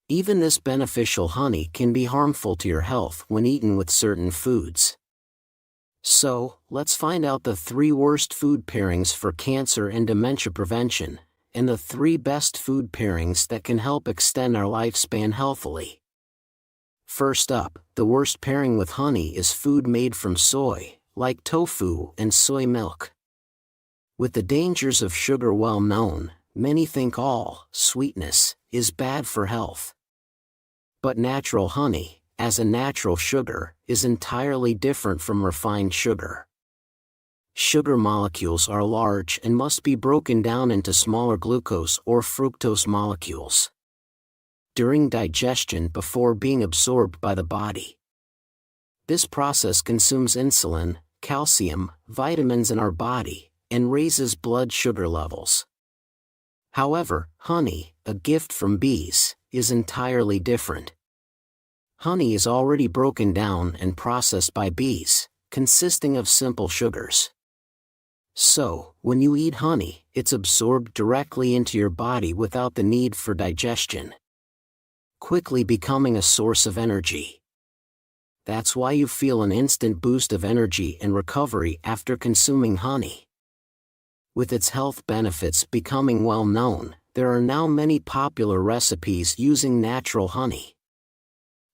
Even this beneficial honey can be harmful to your health when eaten with certain foods. So, let's find out the 3 worst food pairings for cancer and dementia prevention, and the 3 best food pairings that can help extend our lifespan healthily. First up, the worst pairing with honey is food made from soy, like tofu and soy milk. With the dangers of sugar well known, many think all sweetness is bad for health. But natural honey, as a natural sugar, is entirely different from refined sugar. Sugar molecules are large and must be broken down into smaller glucose or fructose molecules during digestion before being absorbed by the body. This process consumes insulin, calcium, vitamins in our body, and raises blood sugar levels. However, honey, a gift from bees, is entirely different. Honey is already broken down and processed by bees, consisting of simple sugars. So, when you eat honey, it's absorbed directly into your body without the need for digestion, quickly becoming a source of energy. That's why you feel an instant boost of energy and recovery after consuming honey. With its health benefits becoming well known, there are now many popular recipes using natural honey.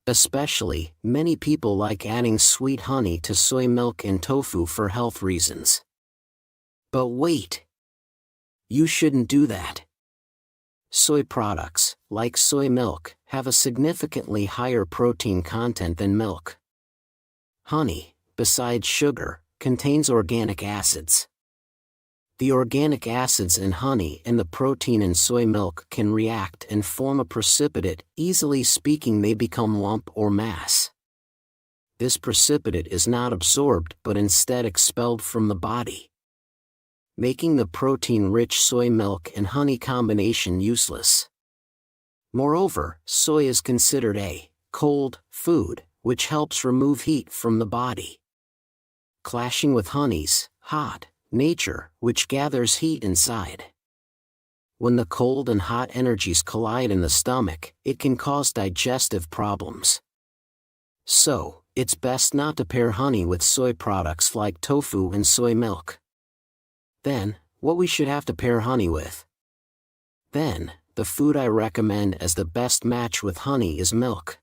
Especially, many people like adding sweet honey to soy milk and tofu for health reasons. But wait! You shouldn't do that. Soy products, like soy milk, have a significantly higher protein content than milk. Honey, besides sugar, contains organic acids. The organic acids in honey and the protein in soy milk can react and form a precipitate, easily speaking they become lump or mass. This precipitate is not absorbed but instead expelled from the body, making the protein-rich soy milk and honey combination useless. Moreover, soy is considered a cold food, which helps remove heat from the body, clashing with honey's hot nature, which gathers heat inside. When the cold and hot energies collide in the stomach, it can cause digestive problems. So, it's best not to pair honey with soy products like tofu and soy milk. Then, what we should have to pair honey with? Then, the food I recommend as the best match with honey is milk.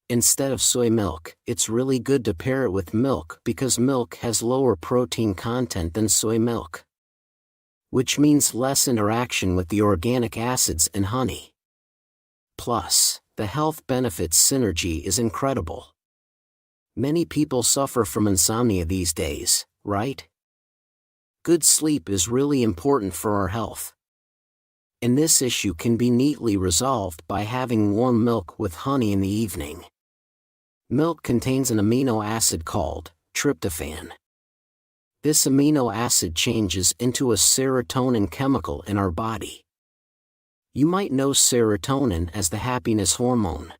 Instead of soy milk, it's really good to pair it with milk because milk has lower protein content than soy milk, which means less interaction with the organic acids in honey. Plus, the health benefits synergy is incredible. Many people suffer from insomnia these days, right? Good sleep is really important for our health. And this issue can be neatly resolved by having warm milk with honey in the evening. Milk contains an amino acid called tryptophan. This amino acid changes into a serotonin chemical in our body. You might know serotonin as the happiness hormone.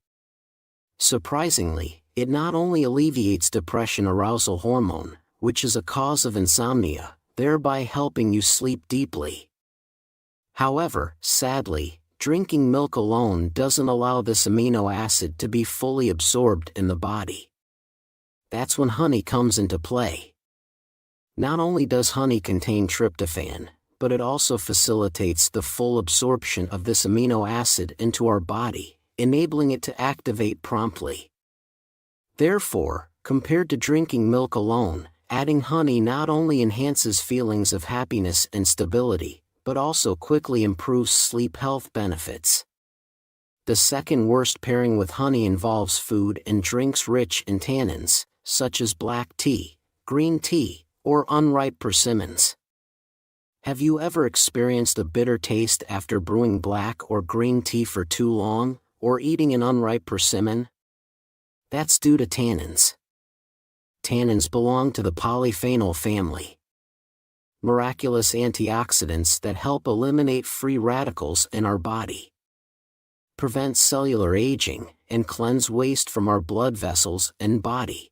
Surprisingly, it not only alleviates depression arousal hormone, which is a cause of insomnia, thereby helping you sleep deeply. However, sadly, drinking milk alone doesn't allow this amino acid to be fully absorbed in the body. That's when honey comes into play. Not only does honey contain tryptophan, but it also facilitates the full absorption of this amino acid into our body, enabling it to activate promptly. Therefore, compared to drinking milk alone, adding honey not only enhances feelings of happiness and stability, but also quickly improves sleep health benefits. The second worst pairing with honey involves food and drinks rich in tannins, such as black tea, green tea, or unripe persimmons. Have you ever experienced a bitter taste after brewing black or green tea for too long, or eating an unripe persimmon? That's due to tannins. Tannins belong to the polyphenol family, miraculous antioxidants that help eliminate free radicals in our body, prevent cellular aging, and cleanse waste from our blood vessels and body.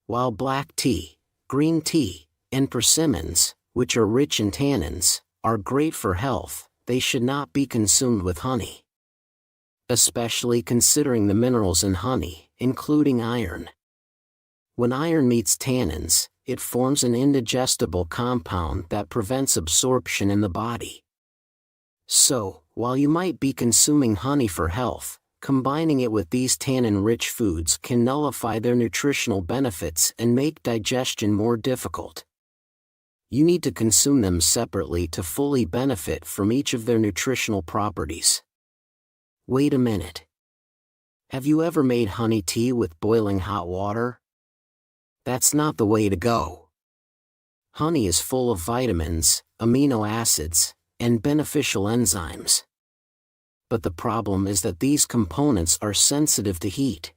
While black tea, green tea, and persimmons, which are rich in tannins, are great for health, they should not be consumed with honey, especially considering the minerals in honey, including iron. When iron meets tannins, it forms an indigestible compound that prevents absorption in the body. So, while you might be consuming honey for health, combining it with these tannin-rich foods can nullify their nutritional benefits and make digestion more difficult. You need to consume them separately to fully benefit from each of their nutritional properties. Wait a minute. Have you ever made honey tea with boiling hot water? That's not the way to go. Honey is full of vitamins, amino acids, and beneficial enzymes. But the problem is that these components are sensitive to heat.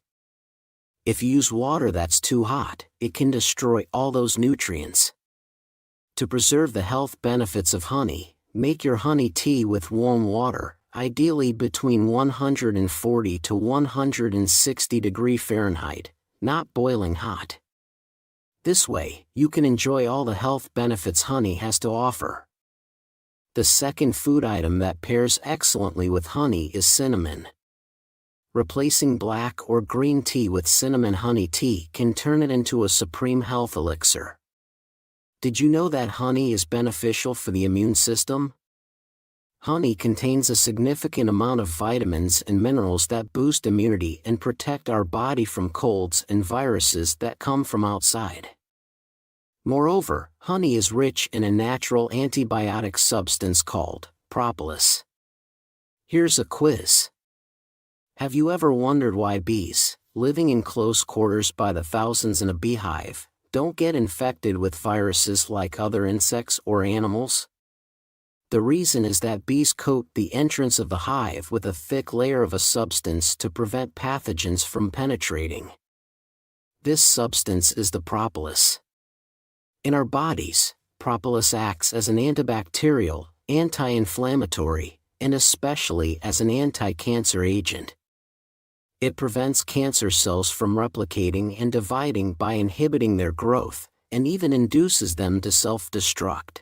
If you use water that's too hot, it can destroy all those nutrients. To preserve the health benefits of honey, make your honey tea with warm water, ideally between 140 to 160 degrees Fahrenheit, not boiling hot. This way, you can enjoy all the health benefits honey has to offer. The second food item that pairs excellently with honey is cinnamon. Replacing black or green tea with cinnamon honey tea can turn it into a supreme health elixir. Did you know that honey is beneficial for the immune system? Honey contains a significant amount of vitamins and minerals that boost immunity and protect our body from colds and viruses that come from outside. Moreover, honey is rich in a natural antibiotic substance called propolis. Here's a quiz. Have you ever wondered why bees, living in close quarters by the thousands in a beehive, don't get infected with viruses like other insects or animals? The reason is that bees coat the entrance of the hive with a thick layer of a substance to prevent pathogens from penetrating. This substance is the propolis. In our bodies, propolis acts as an antibacterial, anti-inflammatory, and especially as an anti-cancer agent. It prevents cancer cells from replicating and dividing by inhibiting their growth, and even induces them to self-destruct.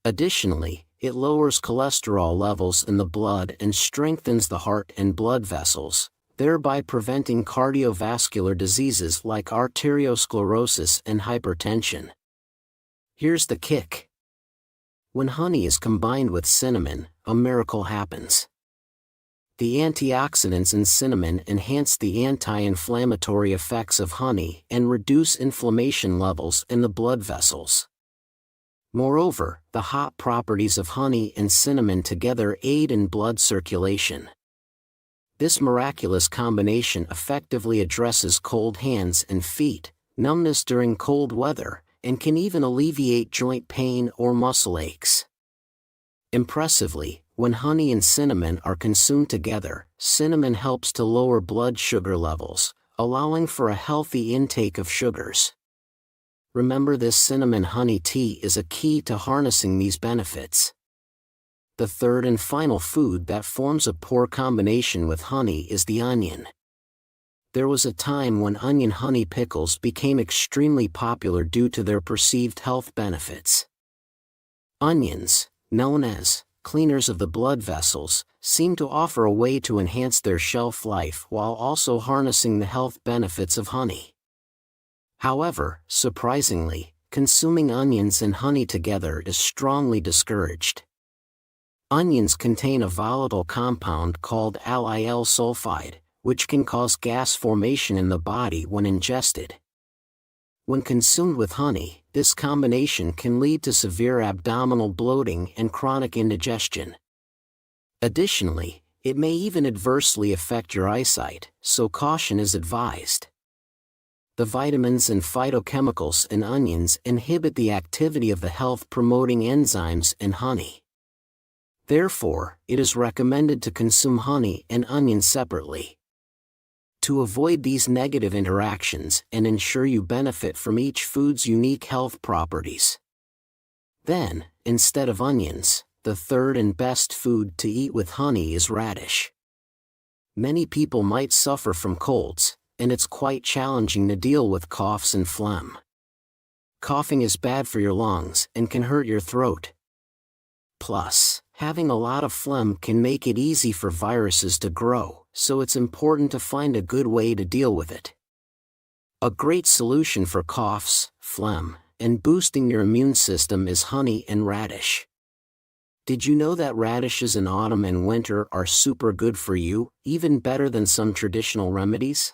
Additionally, it lowers cholesterol levels in the blood and strengthens the heart and blood vessels, thereby preventing cardiovascular diseases like arteriosclerosis and hypertension. Here's the kick. When honey is combined with cinnamon, a miracle happens. The antioxidants in cinnamon enhance the anti-inflammatory effects of honey and reduce inflammation levels in the blood vessels. Moreover, the hot properties of honey and cinnamon together aid in blood circulation. This miraculous combination effectively addresses cold hands and feet, numbness during cold weather, and can even alleviate joint pain or muscle aches. Impressively, when honey and cinnamon are consumed together, cinnamon helps to lower blood sugar levels, allowing for a healthy intake of sugars. Remember, this cinnamon honey tea is a key to harnessing these benefits. The third and final food that forms a poor combination with honey is the onion. There was a time when onion honey pickles became extremely popular due to their perceived health benefits. Onions, known as cleaners of the blood vessels, seem to offer a way to enhance their shelf life while also harnessing the health benefits of honey. However, surprisingly, consuming onions and honey together is strongly discouraged. Onions contain a volatile compound called allyl sulfide, which can cause gas formation in the body when ingested. When consumed with honey, this combination can lead to severe abdominal bloating and chronic indigestion. Additionally, it may even adversely affect your eyesight, so caution is advised. The vitamins and phytochemicals in onions inhibit the activity of the health-promoting enzymes in honey. Therefore, it is recommended to consume honey and onions separately. To avoid these negative interactions and ensure you benefit from each food's unique health properties. Then, instead of onions, the third and best food to eat with honey is radish. Many people might suffer from colds, and it's quite challenging to deal with coughs and phlegm. Coughing is bad for your lungs and can hurt your throat. Plus, having a lot of phlegm can make it easy for viruses to grow, so it's important to find a good way to deal with it. A great solution for coughs, phlegm, and boosting your immune system is honey and radish. Did you know that radishes in autumn and winter are super good for you, even better than some traditional remedies?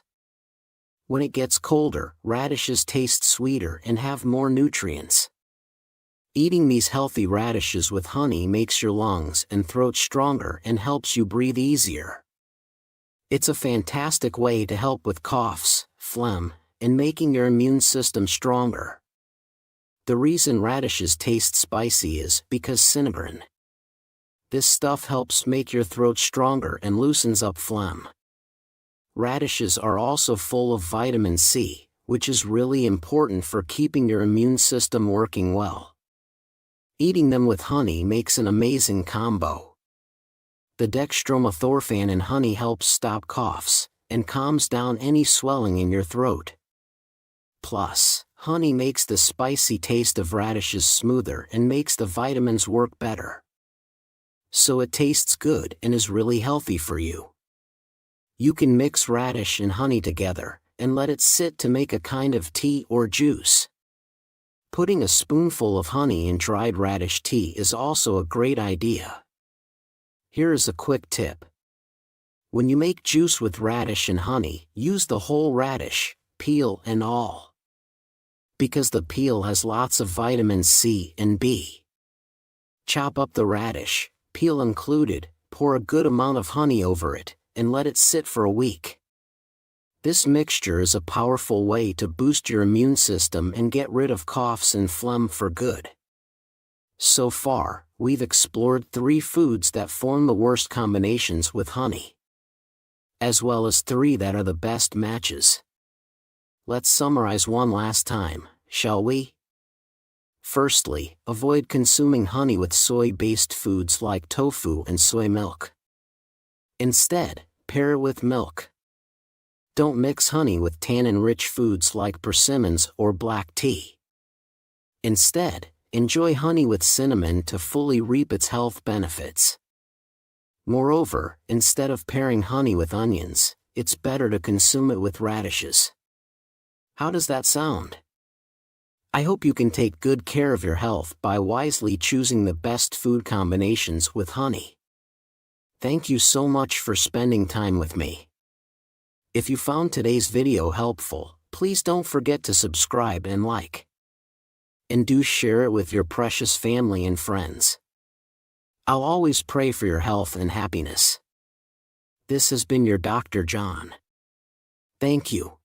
When it gets colder, radishes taste sweeter and have more nutrients. Eating these healthy radishes with honey makes your lungs and throat stronger and helps you breathe easier. It's a fantastic way to help with coughs, phlegm, and making your immune system stronger. The reason radishes taste spicy is because cinnamon. This stuff helps make your throat stronger and loosens up phlegm. Radishes are also full of vitamin C, which is really important for keeping your immune system working well. Eating them with honey makes an amazing combo. The dextromethorphan in honey helps stop coughs, and calms down any swelling in your throat. Plus, honey makes the spicy taste of radishes smoother and makes the vitamins work better. So it tastes good and is really healthy for you. You can mix radish and honey together, and let it sit to make a kind of tea or juice. Putting a spoonful of honey in dried radish tea is also a great idea. Here is a quick tip. When you make juice with radish and honey, use the whole radish, peel and all. Because the peel has lots of vitamins C and B. Chop up the radish, peel included, pour a good amount of honey over it, and let it sit for a week. This mixture is a powerful way to boost your immune system and get rid of coughs and phlegm for good. So far, we've explored 3 foods that form the worst combinations with honey, as well as 3 that are the best matches. Let's summarize one last time, shall we? Firstly, avoid consuming honey with soy-based foods like tofu and soy milk. Instead, pair it with milk. Don't mix honey with tannin-rich foods like persimmons or black tea. Instead, enjoy honey with cinnamon to fully reap its health benefits. Moreover, instead of pairing honey with onions, it's better to consume it with radishes. How does that sound? I hope you can take good care of your health by wisely choosing the best food combinations with honey. Thank you so much for spending time with me. If you found today's video helpful, please don't forget to subscribe and like. And do share it with your precious family and friends. I'll always pray for your health and happiness. This has been your Dr. John. Thank you.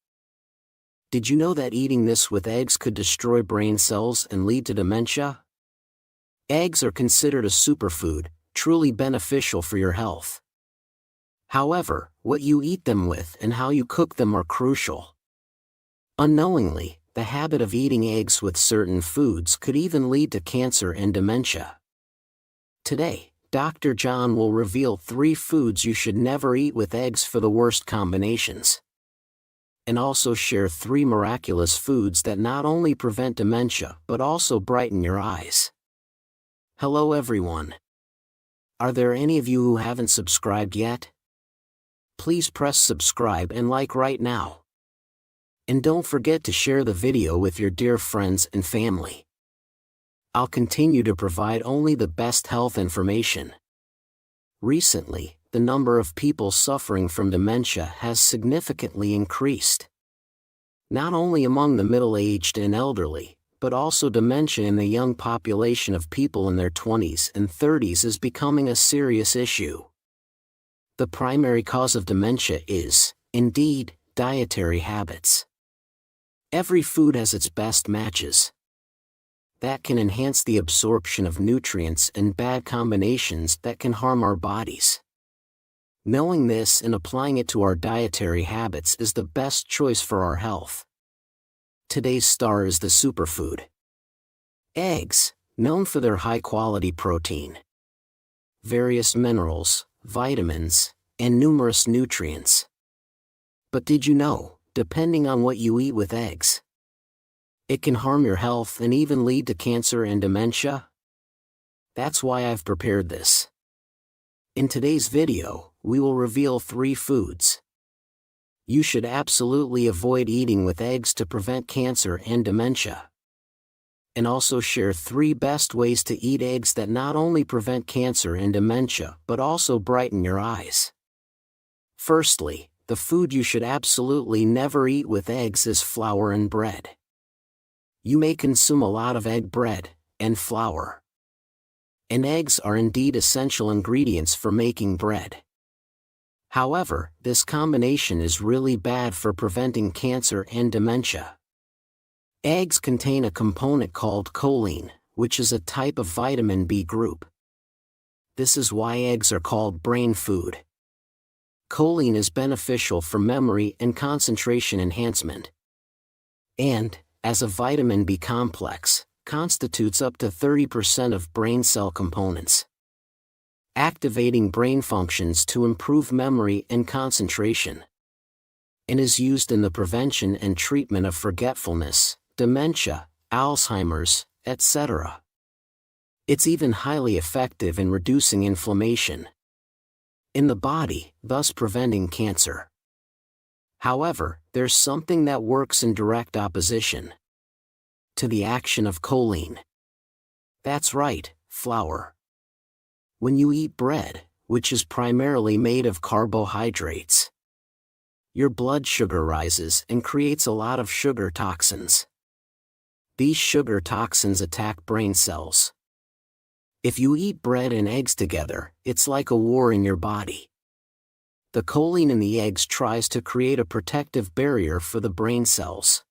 Did you know that eating this with eggs could destroy brain cells and lead to dementia? Eggs are considered a superfood, truly beneficial for your health. However, what you eat them with and how you cook them are crucial. Unknowingly, the habit of eating eggs with certain foods could even lead to cancer and dementia. Today, Dr. John will reveal 3 foods you should never eat with eggs for the worst combinations. And also share 3 miraculous foods that not only prevent dementia but also brighten your eyes. Hello everyone. Are there any of you who haven't subscribed yet? Please press subscribe and like right now. And don't forget to share the video with your dear friends and family. I'll continue to provide only the best health information. Recently, the number of people suffering from dementia has significantly increased. Not only among the middle-aged and elderly, but also dementia in the young population of people in their 20s and 30s is becoming a serious issue. The primary cause of dementia is, indeed, dietary habits. Every food has its best matches. That can enhance the absorption of nutrients and bad combinations that can harm our bodies. Knowing this and applying it to our dietary habits is the best choice for our health. Today's star is the superfood. Eggs, known for their high-quality protein, various minerals, vitamins, and numerous nutrients. But did you know, depending on what you eat with eggs, it can harm your health and even lead to cancer and dementia? That's why I've prepared this. In today's video, we will reveal 3 foods you should absolutely avoid eating with eggs to prevent cancer and dementia. And also share 3 best ways to eat eggs that not only prevent cancer and dementia but also brighten your eyes. Firstly, the food you should absolutely never eat with eggs is flour and bread. You may consume a lot of egg bread and flour. And eggs are indeed essential ingredients for making bread. However, this combination is really bad for preventing cancer and dementia. Eggs contain a component called choline, which is a type of vitamin B group. This is why eggs are called brain food. Choline is beneficial for memory and concentration enhancement. And, as a vitamin B complex, constitutes up to 30% of brain cell components, activating brain functions to improve memory and concentration, and is used in the prevention and treatment of forgetfulness, dementia, Alzheimer's, etc. It's even highly effective in reducing inflammation in the body, thus preventing cancer. However, there's something that works in direct opposition to the action of choline. That's right, flour. When you eat bread, which is primarily made of carbohydrates, your blood sugar rises and creates a lot of sugar toxins. These sugar toxins attack brain cells. If you eat bread and eggs together, it's like a war in your body. The choline in the eggs tries to create a protective barrier for the brain cells,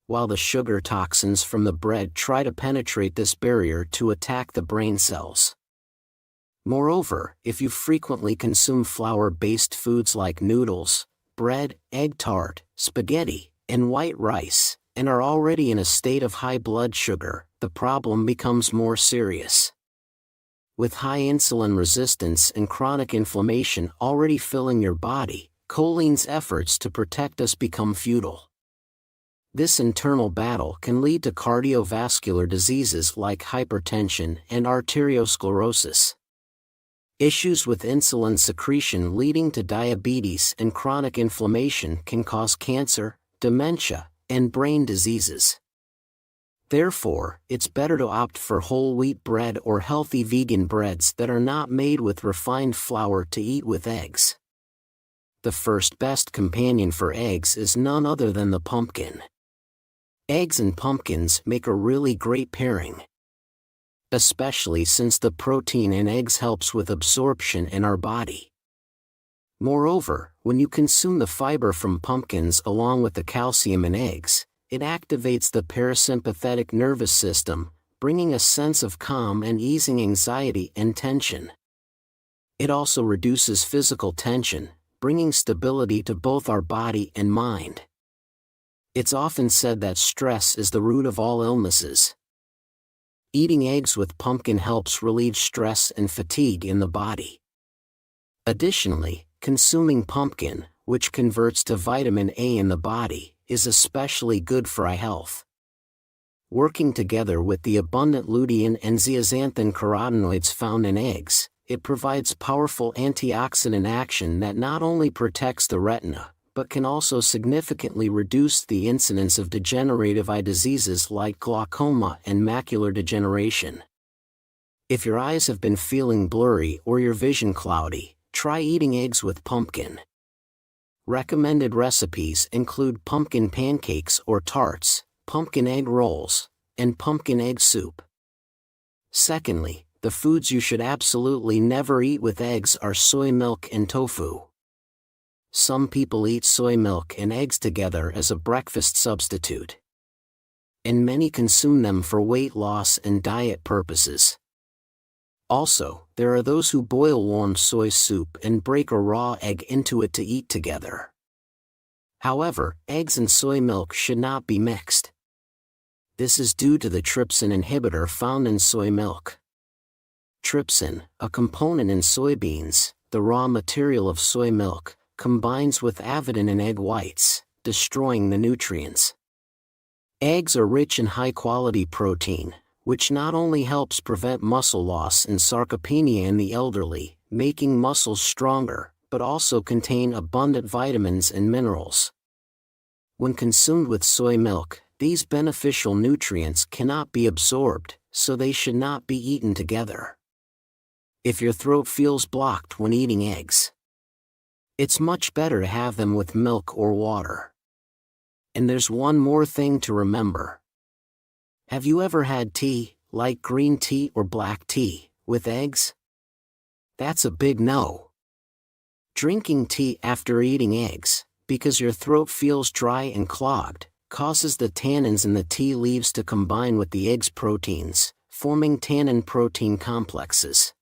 while the sugar toxins from the bread try to penetrate this barrier to attack the brain cells. Moreover, if you frequently consume flour-based foods like noodles, bread, egg tart, spaghetti, and white rice, and are already in a state of high blood sugar, the problem becomes more serious. With high insulin resistance and chronic inflammation already filling your body, choline's efforts to protect us become futile. This internal battle can lead to cardiovascular diseases like hypertension and arteriosclerosis. Issues with insulin secretion leading to diabetes and chronic inflammation can cause cancer, dementia, and brain diseases. Therefore, it's better to opt for whole wheat bread or healthy vegan breads that are not made with refined flour to eat with eggs. The first best companion for eggs is none other than the pumpkin. Eggs and pumpkins make a really great pairing, especially since the protein in eggs helps with absorption in our body. Moreover, when you consume the fiber from pumpkins along with the calcium in eggs, it activates the parasympathetic nervous system, bringing a sense of calm and easing anxiety and tension. It also reduces physical tension, bringing stability to both our body and mind. It's often said that stress is the root of all illnesses. Eating eggs with pumpkin helps relieve stress and fatigue in the body. Additionally, consuming pumpkin, which converts to vitamin A in the body, is especially good for eye health. Working together with the abundant lutein and zeaxanthin carotenoids found in eggs, it provides powerful antioxidant action that not only protects the retina, but can also significantly reduce the incidence of degenerative eye diseases like glaucoma and macular degeneration. If your eyes have been feeling blurry or your vision cloudy, try eating eggs with pumpkin. Recommended recipes include pumpkin pancakes or tarts, pumpkin egg rolls, and pumpkin egg soup. Secondly, the foods you should absolutely never eat with eggs are soy milk and tofu. Some people eat soy milk and eggs together as a breakfast substitute, and many consume them for weight loss and diet purposes. Also, there are those who boil warm soy soup and break a raw egg into it to eat together. However, eggs and soy milk should not be mixed. This is due to the trypsin inhibitor found in soy milk. Trypsin, a component in soybeans, the raw material of soy milk, combines with avidin in egg whites, destroying the nutrients. Eggs are rich in high-quality protein, which not only helps prevent muscle loss and sarcopenia in the elderly, making muscles stronger, but also contain abundant vitamins and minerals. When consumed with soy milk, these beneficial nutrients cannot be absorbed, so they should not be eaten together. If your throat feels blocked when eating eggs, it's much better to have them with milk or water. And there's one more thing to remember. Have you ever had tea, like green tea or black tea, with eggs? That's a big no. Drinking tea after eating eggs, because your throat feels dry and clogged, causes the tannins in the tea leaves to combine with the egg's proteins, forming tannin-protein complexes.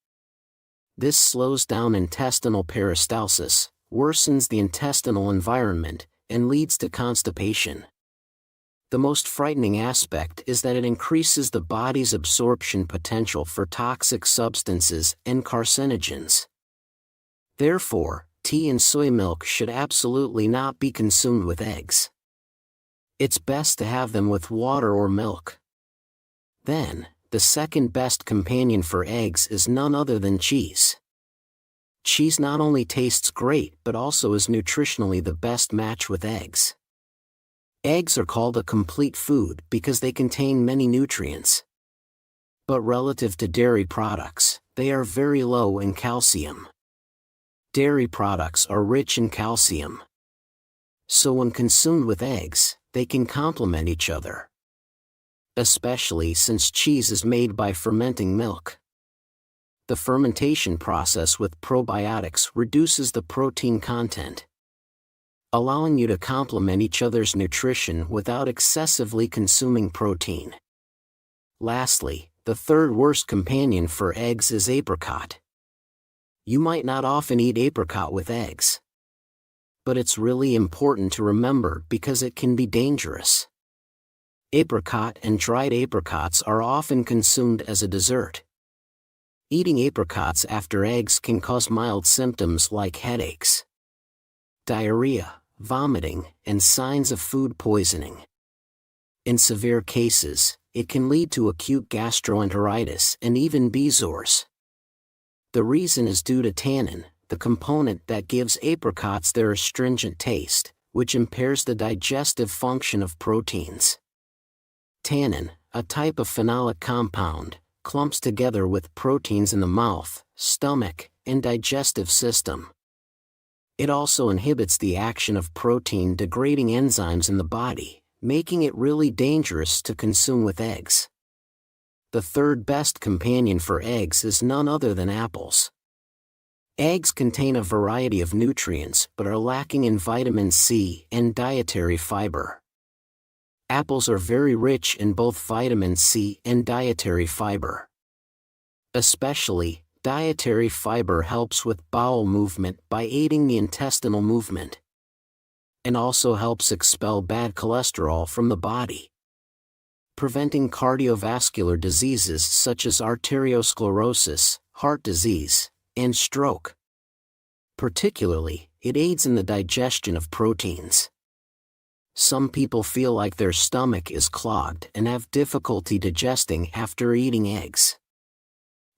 This slows down intestinal peristalsis, worsens the intestinal environment, and leads to constipation. The most frightening aspect is that it increases the body's absorption potential for toxic substances and carcinogens. Therefore, tea and soy milk should absolutely not be consumed with eggs. It's best to have them with water or milk. Then, the second best companion for eggs is none other than cheese. Cheese not only tastes great but also is nutritionally the best match with eggs. Eggs are called a complete food because they contain many nutrients. But relative to dairy products, they are very low in calcium. Dairy products are rich in calcium. So when consumed with eggs, they can complement each other. Especially since cheese is made by fermenting milk. The fermentation process with probiotics reduces the protein content, allowing you to complement each other's nutrition without excessively consuming protein. Lastly, the third worst companion for eggs is apricot. You might not often eat apricot with eggs, but it's really important to remember because it can be dangerous. Apricot and dried apricots are often consumed as a dessert. Eating apricots after eggs can cause mild symptoms like headaches, diarrhea, vomiting, and signs of food poisoning. In severe cases, it can lead to acute gastroenteritis and even bezoars. The reason is due to tannin, the component that gives apricots their astringent taste, which impairs the digestive function of proteins. Tannin, a type of phenolic compound, clumps together with proteins in the mouth, stomach, and digestive system. It also inhibits the action of protein-degrading enzymes in the body, making it really dangerous to consume with eggs. The third best companion for eggs is none other than apples. Eggs contain a variety of nutrients but are lacking in vitamin C and dietary fiber. Apples are very rich in both vitamin C and dietary fiber. Especially, dietary fiber helps with bowel movement by aiding the intestinal movement, and also helps expel bad cholesterol from the body, preventing cardiovascular diseases such as arteriosclerosis, heart disease, and stroke. Particularly, it aids in the digestion of proteins. Some people feel like their stomach is clogged and have difficulty digesting after eating eggs.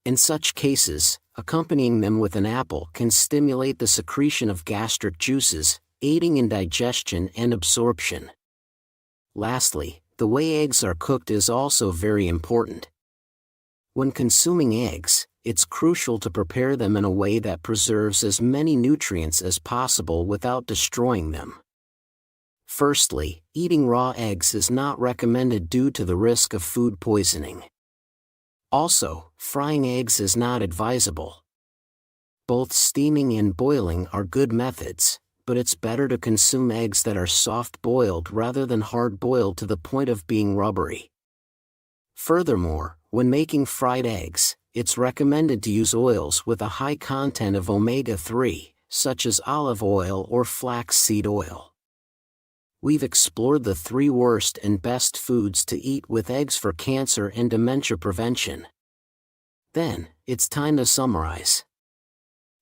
In such cases, accompanying them with an apple can stimulate the secretion of gastric juices, aiding in digestion and absorption. Lastly, the way eggs are cooked is also very important. When consuming eggs, it's crucial to prepare them in a way that preserves as many nutrients as possible without destroying them. Firstly, eating raw eggs is not recommended due to the risk of food poisoning. Also, frying eggs is not advisable. Both steaming and boiling are good methods, but it's better to consume eggs that are soft-boiled rather than hard-boiled to the point of being rubbery. Furthermore, when making fried eggs, it's recommended to use oils with a high content of omega-3, such as olive oil or flaxseed oil. We've explored the 3 worst and best foods to eat with eggs for cancer and dementia prevention. Then, it's time to summarize.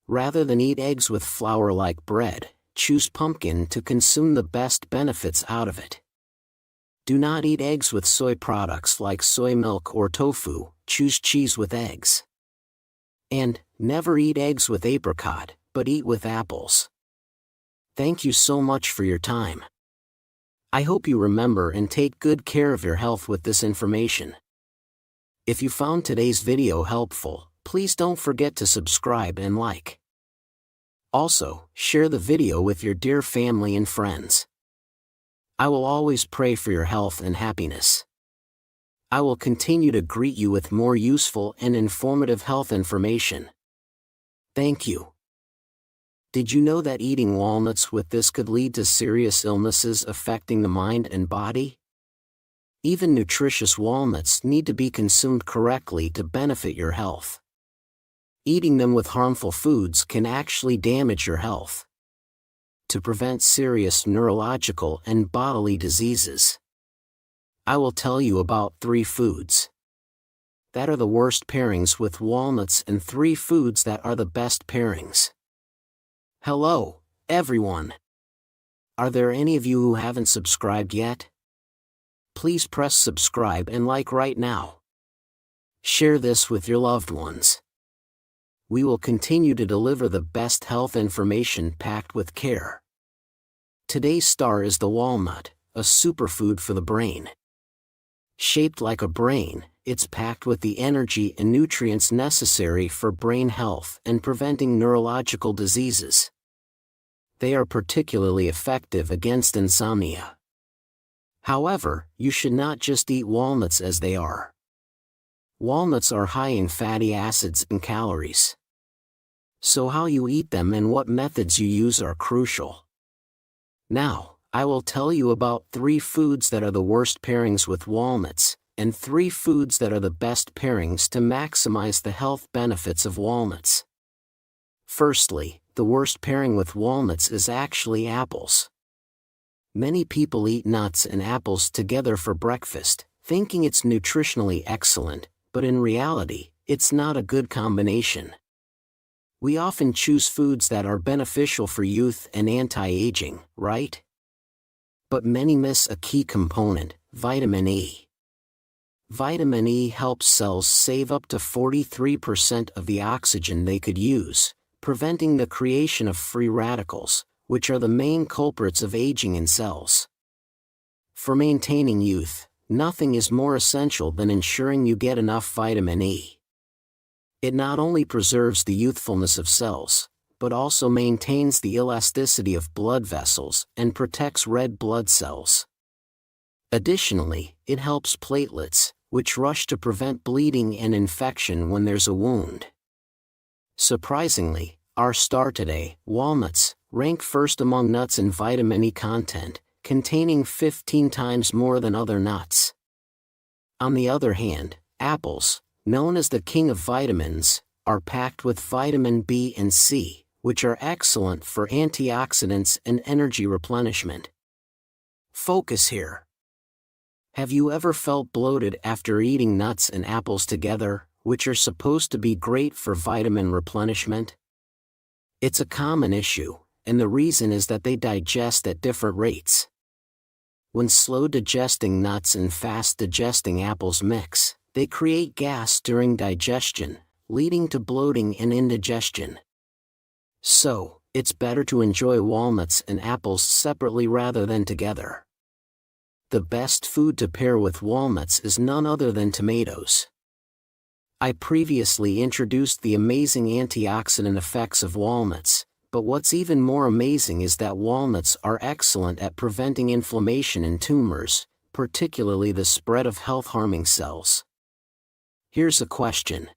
Rather than eat eggs with flour like bread, choose pumpkin to consume the best benefits out of it. Do not eat eggs with soy products like soy milk or tofu, choose cheese with eggs. And, never eat eggs with apricot, but eat with apples. Thank you so much for your time. I hope you remember and take good care of your health with this information. If you found today's video helpful, please don't forget to subscribe and like. Also, share the video with your dear family and friends. I will always pray for your health and happiness. I will continue to greet you with more useful and informative health information. Thank you. Did you know that eating walnuts with this could lead to serious illnesses affecting the mind and body? Even nutritious walnuts need to be consumed correctly to benefit your health. Eating them with harmful foods can actually damage your health. To prevent serious neurological and bodily diseases, I will tell you about 3 foods that are the worst pairings with walnuts and 3 foods that are the best pairings. Hello, everyone. Are there any of you who haven't subscribed yet? Please press subscribe and like right now. Share this with your loved ones. We will continue to deliver the best health information packed with care. Today's star is the walnut, a superfood for the brain. Shaped like a brain, it's packed with the energy and nutrients necessary for brain health and preventing neurological diseases. They are particularly effective against insomnia. However, you should not just eat walnuts as they are. Walnuts are high in fatty acids and calories. So how you eat them and what methods you use are crucial. Now, I will tell you about 3 foods that are the worst pairings with walnuts, and 3 foods that are the best pairings to maximize the health benefits of walnuts. Firstly, the worst pairing with walnuts is actually apples. Many people eat nuts and apples together for breakfast, thinking it's nutritionally excellent, but in reality, it's not a good combination. We often choose foods that are beneficial for youth and anti-aging, right? But many miss a key component, vitamin E. Vitamin E helps cells save up to 43% of the oxygen they could use, preventing the creation of free radicals, which are the main culprits of aging in cells. For maintaining youth, nothing is more essential than ensuring you get enough vitamin E. It not only preserves the youthfulness of cells, but also maintains the elasticity of blood vessels and protects red blood cells. Additionally, it helps platelets, which rush to prevent bleeding and infection when there's a wound. Surprisingly, our star today, walnuts, rank first among nuts in vitamin E content, containing 15 times more than other nuts. On the other hand, apples, known as the king of vitamins, are packed with vitamin B and C, which are excellent for antioxidants and energy replenishment. Focus here. Have you ever felt bloated after eating nuts and apples together, which are supposed to be great for vitamin replenishment? It's a common issue, and the reason is that they digest at different rates. When slow-digesting nuts and fast-digesting apples mix, they create gas during digestion, leading to bloating and indigestion. So, it's better to enjoy walnuts and apples separately rather than together. The best food to pair with walnuts is none other than tomatoes. I previously introduced the amazing antioxidant effects of walnuts, but what's even more amazing is that walnuts are excellent at preventing inflammation in tumors, particularly the spread of health-harming cells. Here's a question.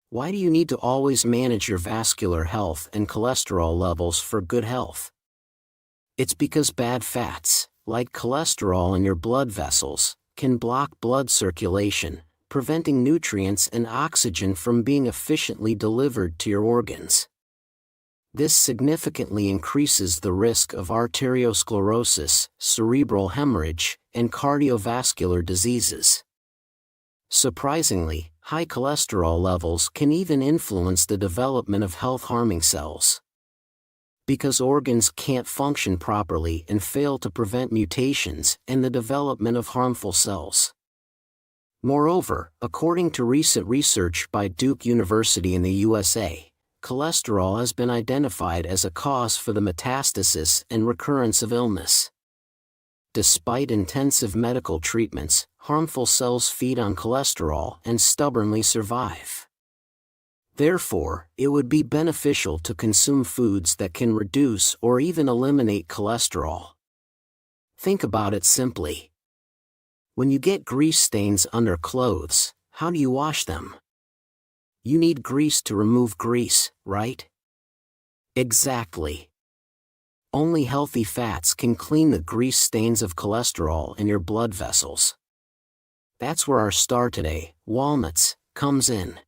Why do you need to always manage your vascular health and cholesterol levels for good health? It's because bad fats, like cholesterol in your blood vessels, can block blood circulation, preventing nutrients and oxygen from being efficiently delivered to your organs. This significantly increases the risk of arteriosclerosis, cerebral hemorrhage, and cardiovascular diseases. Surprisingly, high cholesterol levels can even influence the development of health-harming cells. Because organs can't function properly and fail to prevent mutations and the development of harmful cells. Moreover, according to recent research by Duke University in the USA, cholesterol has been identified as a cause for the metastasis and recurrence of illness. Despite intensive medical treatments, harmful cells feed on cholesterol and stubbornly survive. Therefore, it would be beneficial to consume foods that can reduce or even eliminate cholesterol. Think about it simply. When you get grease stains under clothes, how do you wash them? You need grease to remove grease, right? Exactly. Only healthy fats can clean the grease stains of cholesterol in your blood vessels. That's where our star today, walnuts, comes in.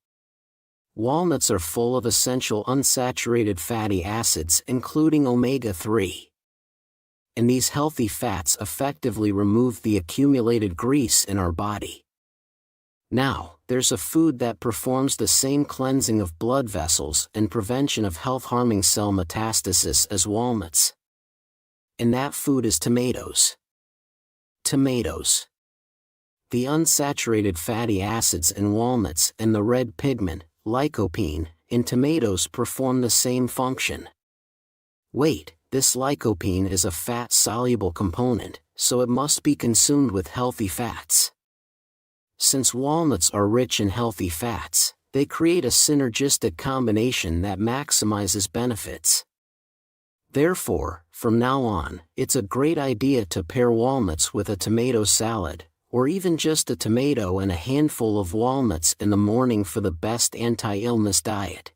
Walnuts are full of essential unsaturated fatty acids including omega-3. And these healthy fats effectively remove the accumulated grease in our body. Now, there's a food that performs the same cleansing of blood vessels and prevention of health-harming cell metastasis as walnuts. And that food is tomatoes. Tomatoes. The unsaturated fatty acids in walnuts and the red pigment, lycopene, in tomatoes perform the same function. Wait, this lycopene is a fat-soluble component, so it must be consumed with healthy fats. Since walnuts are rich in healthy fats, they create a synergistic combination that maximizes benefits. Therefore, from now on, it's a great idea to pair walnuts with a tomato salad, or even just a tomato and a handful of walnuts in the morning for the best anti-illness diet.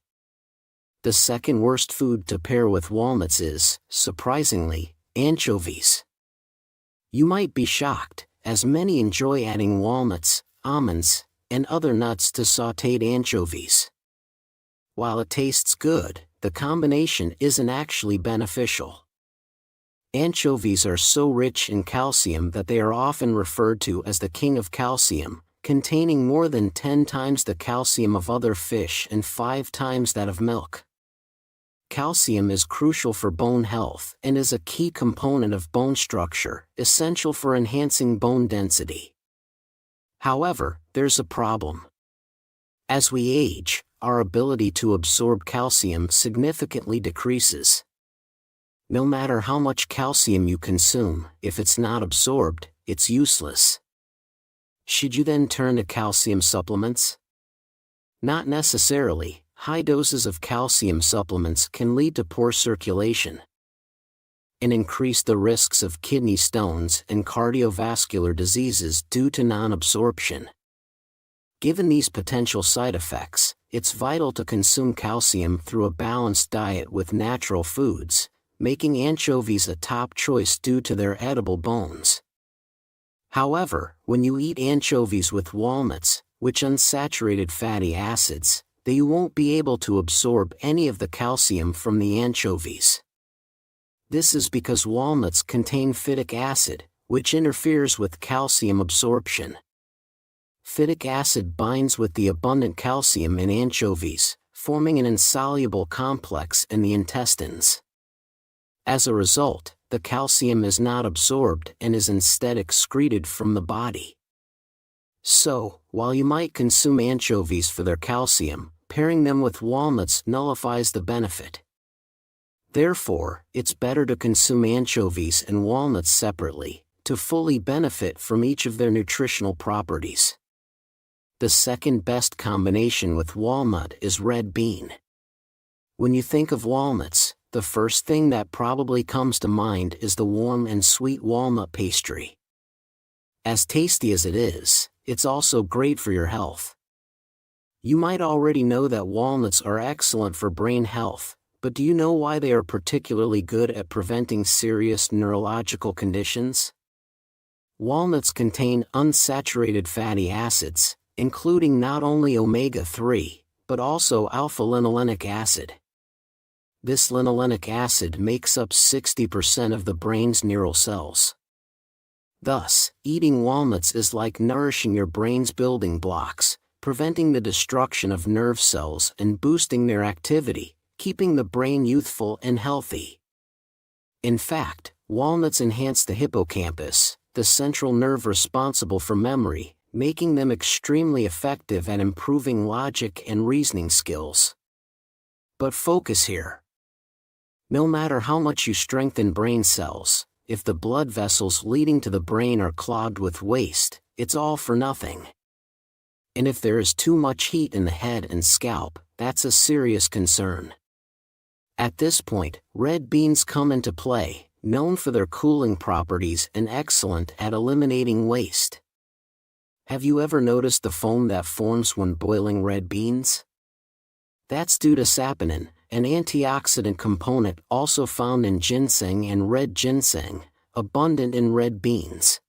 The second worst food to pair with walnuts is, surprisingly, anchovies. You might be shocked, as many enjoy adding walnuts, almonds, and other nuts to sautéed anchovies. While it tastes good, the combination isn't actually beneficial. Anchovies are so rich in calcium that they are often referred to as the king of calcium, containing more than 10 times the calcium of other fish and 5 times that of milk. Calcium is crucial for bone health and is a key component of bone structure, essential for enhancing bone density. However, there's a problem. As we age, our ability to absorb calcium significantly decreases. No matter how much calcium you consume, if it's not absorbed, it's useless. Should you then turn to calcium supplements? Not necessarily. High doses of calcium supplements can lead to poor circulation and increase the risks of kidney stones and cardiovascular diseases due to non-absorption. Given these potential side effects, it's vital to consume calcium through a balanced diet with natural foods, making anchovies a top choice due to their edible bones. However, when you eat anchovies with walnuts, which unsaturated fatty acids, that you won't be able to absorb any of the calcium from the anchovies. This is because walnuts contain phytic acid, which interferes with calcium absorption. Phytic acid binds with the abundant calcium in anchovies, forming an insoluble complex in the intestines. As a result, the calcium is not absorbed and is instead excreted from the body. So, while you might consume anchovies for their calcium, pairing them with walnuts nullifies the benefit. Therefore, it's better to consume anchovies and walnuts separately, to fully benefit from each of their nutritional properties. The second best combination with walnut is red bean. When you think of walnuts, the first thing that probably comes to mind is the warm and sweet walnut pastry. As tasty as it is, it's also great for your health. You might already know that walnuts are excellent for brain health, but do you know why they are particularly good at preventing serious neurological conditions? Walnuts contain unsaturated fatty acids, including not only omega-3, but also alpha-linolenic acid. This linolenic acid makes up 60% of the brain's neural cells. Thus, eating walnuts is like nourishing your brain's building blocks, preventing the destruction of nerve cells and boosting their activity, keeping the brain youthful and healthy. In fact, walnuts enhance the hippocampus, the central nerve responsible for memory, making them extremely effective at improving logic and reasoning skills. But focus here. No matter how much you strengthen brain cells, if the blood vessels leading to the brain are clogged with waste, it's all for nothing. And if there is too much heat in the head and scalp, that's a serious concern. At this point, red beans come into play, known for their cooling properties and excellent at eliminating waste. Have you ever noticed the foam that forms when boiling red beans? That's due to saponin, an antioxidant component also found in ginseng and red ginseng, abundant in red beans.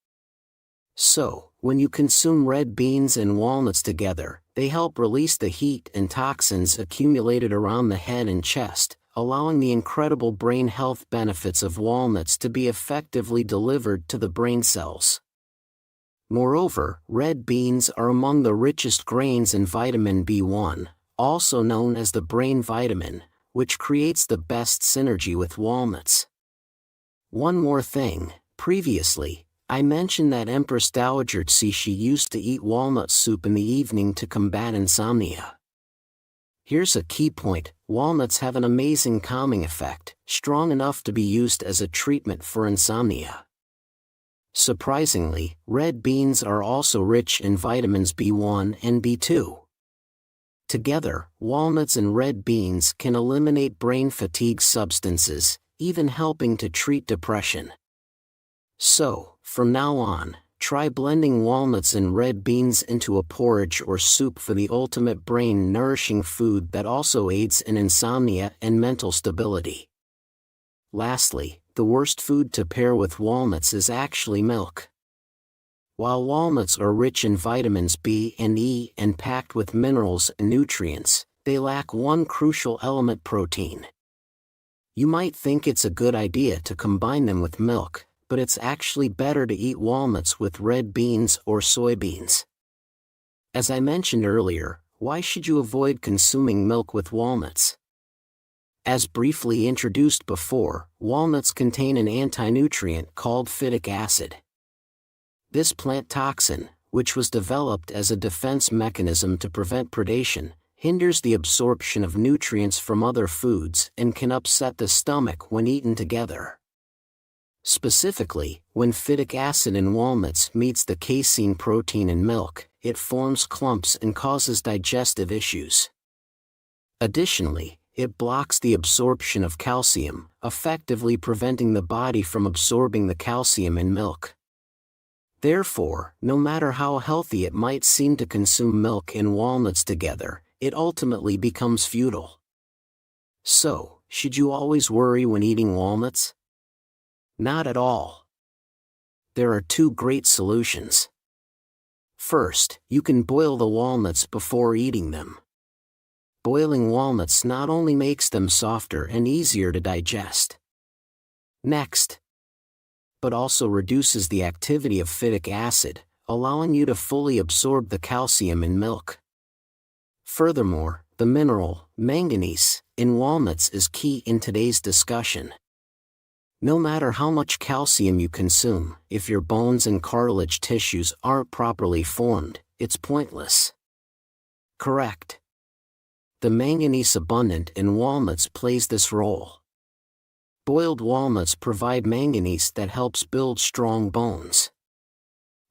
So, when you consume red beans and walnuts together, they help release the heat and toxins accumulated around the head and chest, allowing the incredible brain health benefits of walnuts to be effectively delivered to the brain cells. Moreover, red beans are among the richest grains in vitamin B1, also known as the brain vitamin, which creates the best synergy with walnuts. One more thing, previously, I mentioned that Empress Dowager Cixi used to eat walnut soup in the evening to combat insomnia. Here's a key point: walnuts have an amazing calming effect, strong enough to be used as a treatment for insomnia. Surprisingly, red beans are also rich in vitamins B1 and B2. Together, walnuts and red beans can eliminate brain fatigue substances, even helping to treat depression. So, from now on, try blending walnuts and red beans into a porridge or soup for the ultimate brain-nourishing food that also aids in insomnia and mental stability. Lastly, the worst food to pair with walnuts is actually milk. While walnuts are rich in vitamins B and E and packed with minerals and nutrients, They lack one crucial element: protein. You might think it's a good idea to combine them with milk, but it's actually better to eat walnuts with red beans or soybeans. As I mentioned earlier, why should you avoid consuming milk with walnuts? As briefly introduced before, walnuts contain an anti-nutrient called phytic acid. This plant toxin, which was developed as a defense mechanism to prevent predation, hinders the absorption of nutrients from other foods and can upset the stomach when eaten together. Specifically, when phytic acid in walnuts meets the casein protein in milk, it forms clumps and causes digestive issues. Additionally, it blocks the absorption of calcium, effectively preventing the body from absorbing the calcium in milk. Therefore, no matter how healthy it might seem to consume milk and walnuts together, it ultimately becomes futile. So, should you always worry when eating walnuts? Not at all. There are two great solutions. First, you can boil the walnuts before eating them. Boiling walnuts not only makes them softer and easier to digest, but also reduces the activity of phytic acid, allowing you to fully absorb the calcium in milk. Furthermore, the mineral, manganese, in walnuts is key in today's discussion. No matter how much calcium you consume, if your bones and cartilage tissues aren't properly formed, it's pointless. Correct. The manganese abundant in walnuts plays this role. Boiled walnuts provide manganese that helps build strong bones,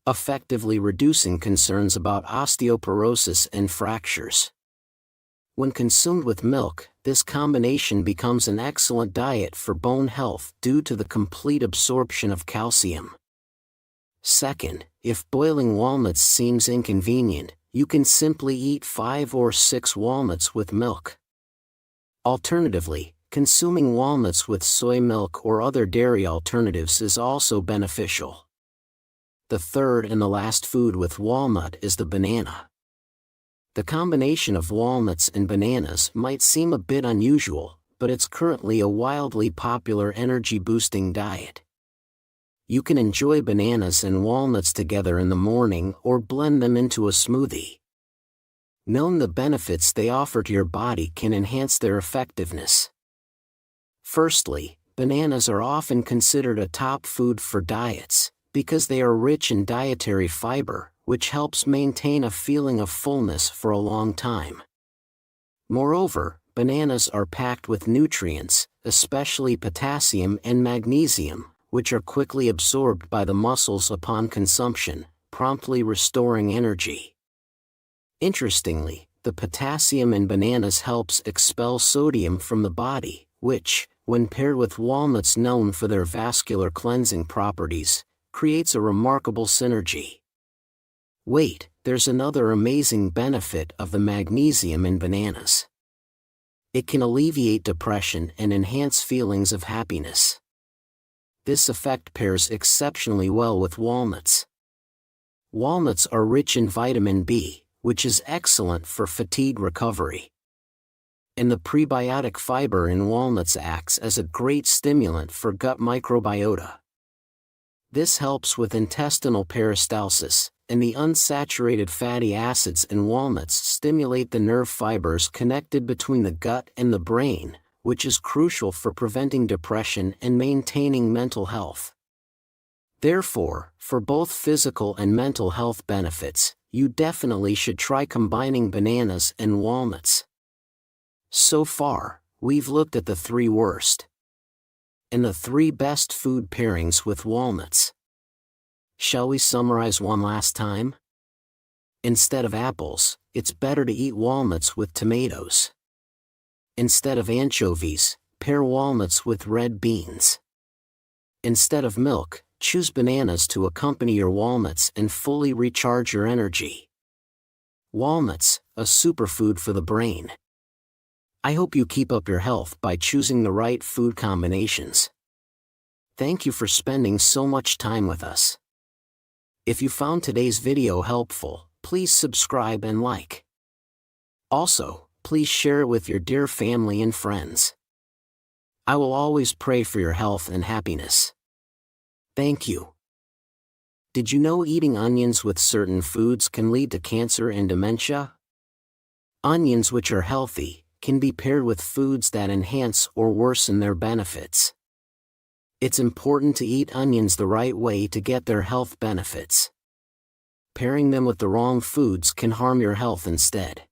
effectively reducing concerns about osteoporosis and fractures. When consumed with milk, this combination becomes an excellent diet for bone health due to the complete absorption of calcium. Second, if boiling walnuts seems inconvenient, you can simply eat 5 or 6 walnuts with milk. Alternatively, consuming walnuts with soy milk or other dairy alternatives is also beneficial. The third and the last food with walnut is the banana. The combination of walnuts and bananas might seem a bit unusual, but it's currently a wildly popular energy-boosting diet. You can enjoy bananas and walnuts together in the morning or blend them into a smoothie. Knowing the benefits they offer to your body can enhance their effectiveness. Firstly, bananas are often considered a top food for diets, because they are rich in dietary fiber, which helps maintain a feeling of fullness for a long time. Moreover, bananas are packed with nutrients, especially potassium and magnesium, which are quickly absorbed by the muscles upon consumption, promptly restoring energy. Interestingly, the potassium in bananas helps expel sodium from the body, which, when paired with walnuts known for their vascular cleansing properties, creates a remarkable synergy. Wait, there's another amazing benefit of the magnesium in bananas. It can alleviate depression and enhance feelings of happiness. This effect pairs exceptionally well with walnuts. Walnuts are rich in vitamin B, which is excellent for fatigue recovery. And the prebiotic fiber in walnuts acts as a great stimulant for gut microbiota. This helps with intestinal peristalsis, and the unsaturated fatty acids in walnuts stimulate the nerve fibers connected between the gut and the brain, which is crucial for preventing depression and maintaining mental health. Therefore, for both physical and mental health benefits, you definitely should try combining bananas and walnuts. So far, we've looked at the 3 worst and the 3 best food pairings with walnuts. Shall we summarize one last time? Instead of apples, it's better to eat walnuts with tomatoes. Instead of anchovies, pair walnuts with red beans. Instead of milk, choose bananas to accompany your walnuts and fully recharge your energy. Walnuts, a superfood for the brain. I hope you keep up your health by choosing the right food combinations. Thank you for spending so much time with us. If you found today's video helpful, please subscribe and like. Also, please share it with your dear family and friends. I will always pray for your health and happiness. Thank you. Did you know eating onions with certain foods can lead to cancer and dementia? Onions, which are healthy, can be paired with foods that enhance or worsen their benefits. It's important to eat onions the right way to get their health benefits. Pairing them with the wrong foods can harm your health instead.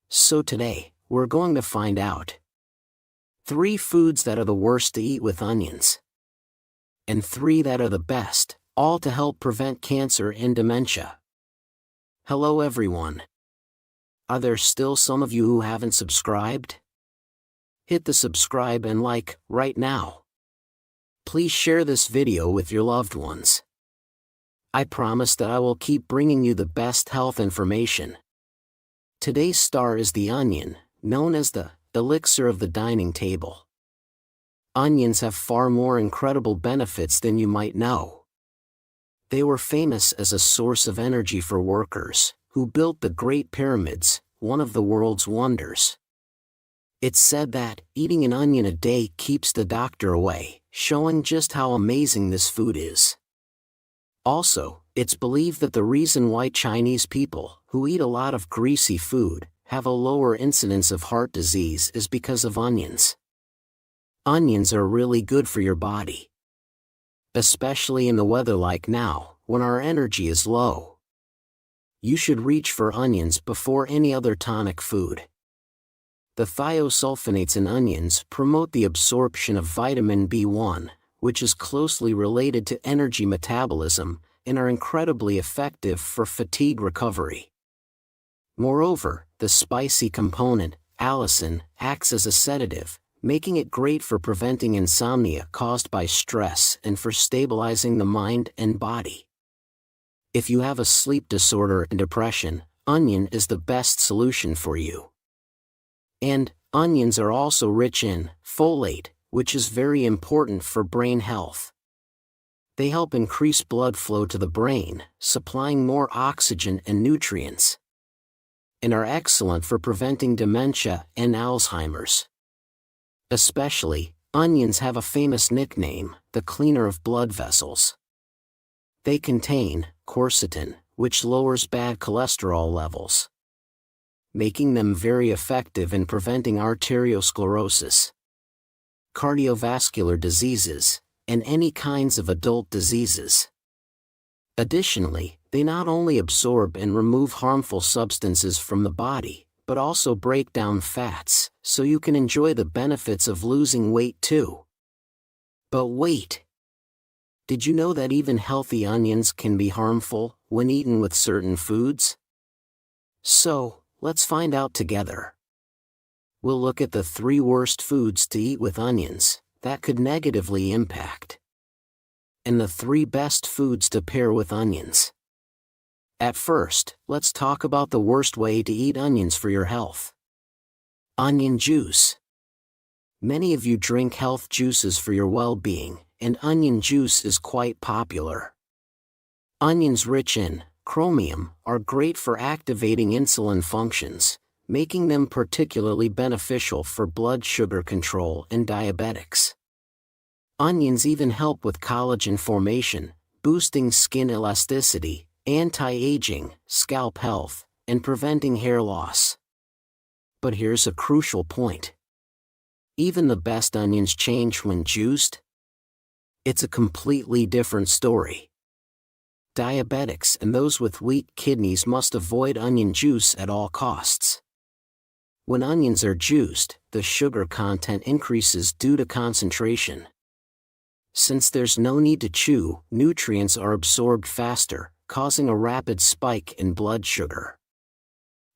So today, we're going to find out 3 foods that are the worst to eat with onions, and 3 that are the best, all to help prevent cancer and dementia. Hello everyone. Are there still some of you who haven't subscribed? Hit the subscribe and like right now. Please share this video with your loved ones. I promise that I will keep bringing you the best health information. Today's star is the onion, known as the elixir of the dining table. Onions have far more incredible benefits than you might know. They were famous as a source of energy for workers who built the Great Pyramids, one of the world's wonders. It's said that eating an onion a day keeps the doctor away, showing just how amazing this food is. Also, it's believed that the reason why Chinese people, who eat a lot of greasy food, have a lower incidence of heart disease is because of onions. Onions are really good for your body, especially in the weather like now, when our energy is low. You should reach for onions before any other tonic food. The thiosulfonates in onions promote the absorption of vitamin B1, which is closely related to energy metabolism, and are incredibly effective for fatigue recovery. Moreover, the spicy component, allicin, acts as a sedative, making it great for preventing insomnia caused by stress and for stabilizing the mind and body. If you have a sleep disorder and depression, onion is the best solution for you. And onions are also rich in folate, which is very important for brain health. They help increase blood flow to the brain, supplying more oxygen and nutrients, and are excellent for preventing dementia and Alzheimer's. Especially, onions have a famous nickname, the cleaner of blood vessels. They contain quercetin, which lowers bad cholesterol levels, making them very effective in preventing arteriosclerosis, cardiovascular diseases, and any kinds of adult diseases. Additionally, they not only absorb and remove harmful substances from the body, but also break down fats, so you can enjoy the benefits of losing weight too. But wait! Did you know that even healthy onions can be harmful when eaten with certain foods? So, let's find out together. We'll look at the 3 worst foods to eat with onions that could negatively impact, and the 3 best foods to pair with onions. At first, let's talk about the worst way to eat onions for your health. Onion juice. Many of you drink health juices for your well-being, and onion juice is quite popular. Onions rich in chromium are great for activating insulin functions, making them particularly beneficial for blood sugar control and diabetics. Onions even help with collagen formation, boosting skin elasticity, anti-aging, scalp health, and preventing hair loss. But here's a crucial point. Even the best onions change when juiced. It's a completely different story. Diabetics and those with weak kidneys must avoid onion juice at all costs. When onions are juiced, the sugar content increases due to concentration. Since there's no need to chew, nutrients are absorbed faster, causing a rapid spike in blood sugar.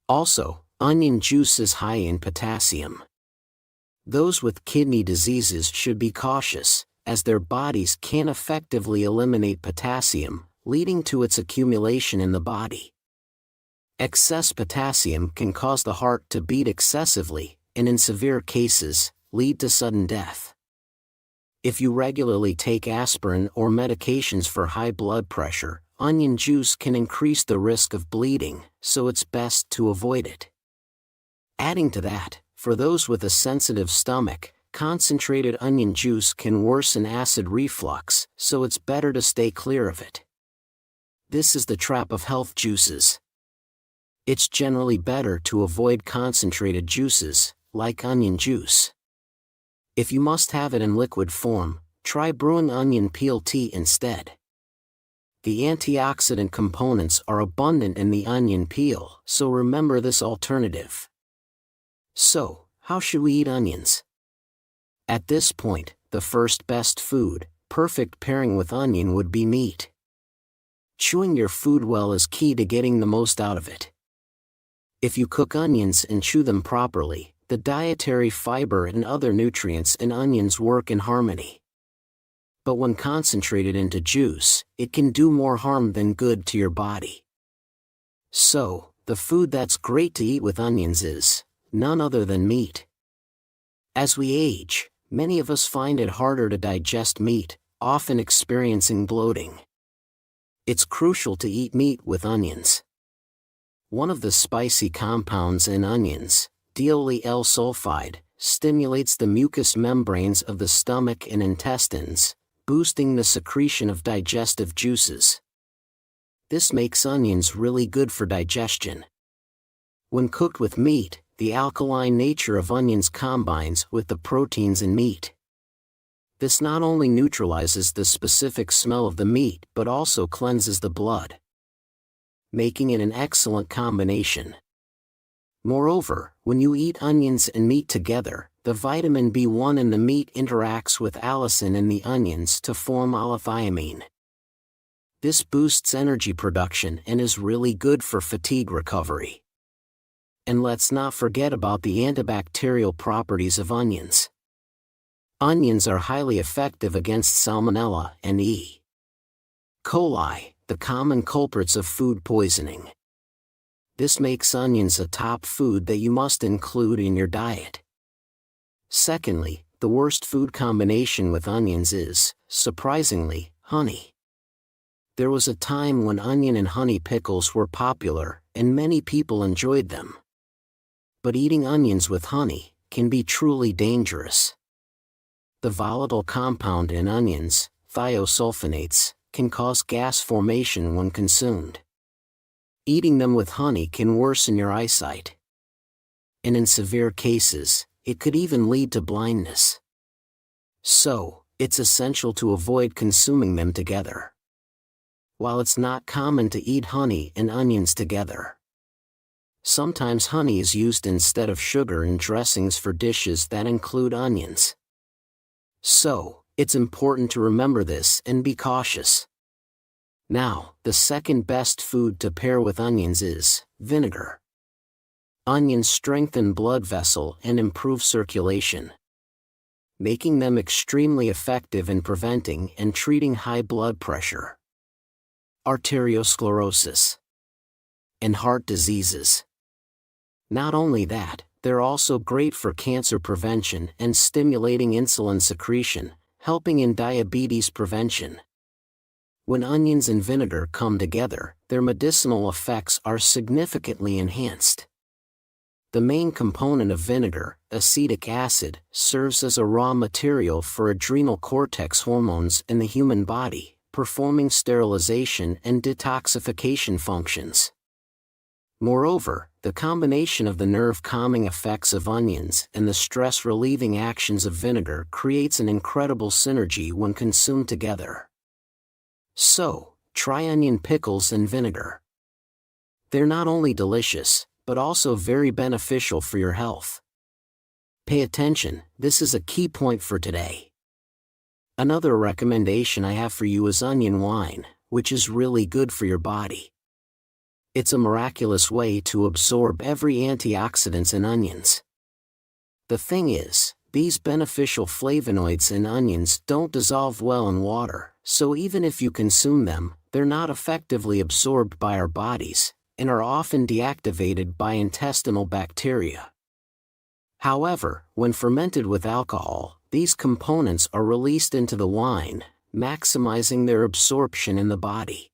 Also, onion juice is high in potassium. Those with kidney diseases should be cautious, as their bodies can't effectively eliminate potassium, leading to its accumulation in the body. Excess potassium can cause the heart to beat excessively, and in severe cases, lead to sudden death. If you regularly take aspirin or medications for high blood pressure, onion juice can increase the risk of bleeding, so it's best to avoid it. Adding to that, for those with a sensitive stomach, concentrated onion juice can worsen acid reflux, so it's better to stay clear of it. This is the trap of health juices. It's generally better to avoid concentrated juices, like onion juice. If you must have it in liquid form, try brewing onion peel tea instead. The antioxidant components are abundant in the onion peel, so remember this alternative. So, how should we eat onions? At this point, the first best food, perfect pairing with onion would be meat. Chewing your food well is key to getting the most out of it. If you cook onions and chew them properly, the dietary fiber and other nutrients in onions work in harmony. But when concentrated into juice, it can do more harm than good to your body. So, the food that's great to eat with onions is none other than meat. As we age, many of us find it harder to digest meat, often experiencing bloating. It's crucial to eat meat with onions. One of the spicy compounds in onions, diol L-sulfide, stimulates the mucous membranes of the stomach and intestines, boosting the secretion of digestive juices. This makes onions really good for digestion. When cooked with meat, the alkaline nature of onions combines with the proteins in meat. This not only neutralizes the specific smell of the meat but also cleanses the blood, making it an excellent combination. Moreover, when you eat onions and meat together, the vitamin B1 in the meat interacts with allicin in the onions to form L-thiamine. This boosts energy production and is really good for fatigue recovery. And let's not forget about the antibacterial properties of onions. Onions are highly effective against Salmonella and E. coli, the common culprits of food poisoning. This makes onions a top food that you must include in your diet. Secondly, the worst food combination with onions is, surprisingly, honey. There was a time when onion and honey pickles were popular, and many people enjoyed them. But eating onions with honey can be truly dangerous. The volatile compound in onions, thiosulfonates, can cause gas formation when consumed. Eating them with honey can worsen your eyesight. And in severe cases, it could even lead to blindness. So, it's essential to avoid consuming them together. While it's not common to eat honey and onions together, sometimes honey is used instead of sugar in dressings for dishes that include onions. So, it's important to remember this and be cautious. Now, the second best food to pair with onions is vinegar. Onions strengthen blood vessel and improve circulation, making them extremely effective in preventing and treating high blood pressure, arteriosclerosis, and heart diseases. Not only that, they're also great for cancer prevention and stimulating insulin secretion, helping in diabetes prevention. When onions and vinegar come together, their medicinal effects are significantly enhanced. The main component of vinegar, acetic acid, serves as a raw material for adrenal cortex hormones in the human body, performing sterilization and detoxification functions. Moreover, the combination of the nerve-calming effects of onions and the stress-relieving actions of vinegar creates an incredible synergy when consumed together. So, try onion pickles and vinegar. They're not only delicious, but also very beneficial for your health. Pay attention, this is a key point for today. Another recommendation I have for you is onion wine, which is really good for your body. It's a miraculous way to absorb every antioxidants in onions. The thing is, these beneficial flavonoids in onions don't dissolve well in water, so even if you consume them, they're not effectively absorbed by our bodies, and are often deactivated by intestinal bacteria. However, when fermented with alcohol, these components are released into the wine, maximizing their absorption in the body.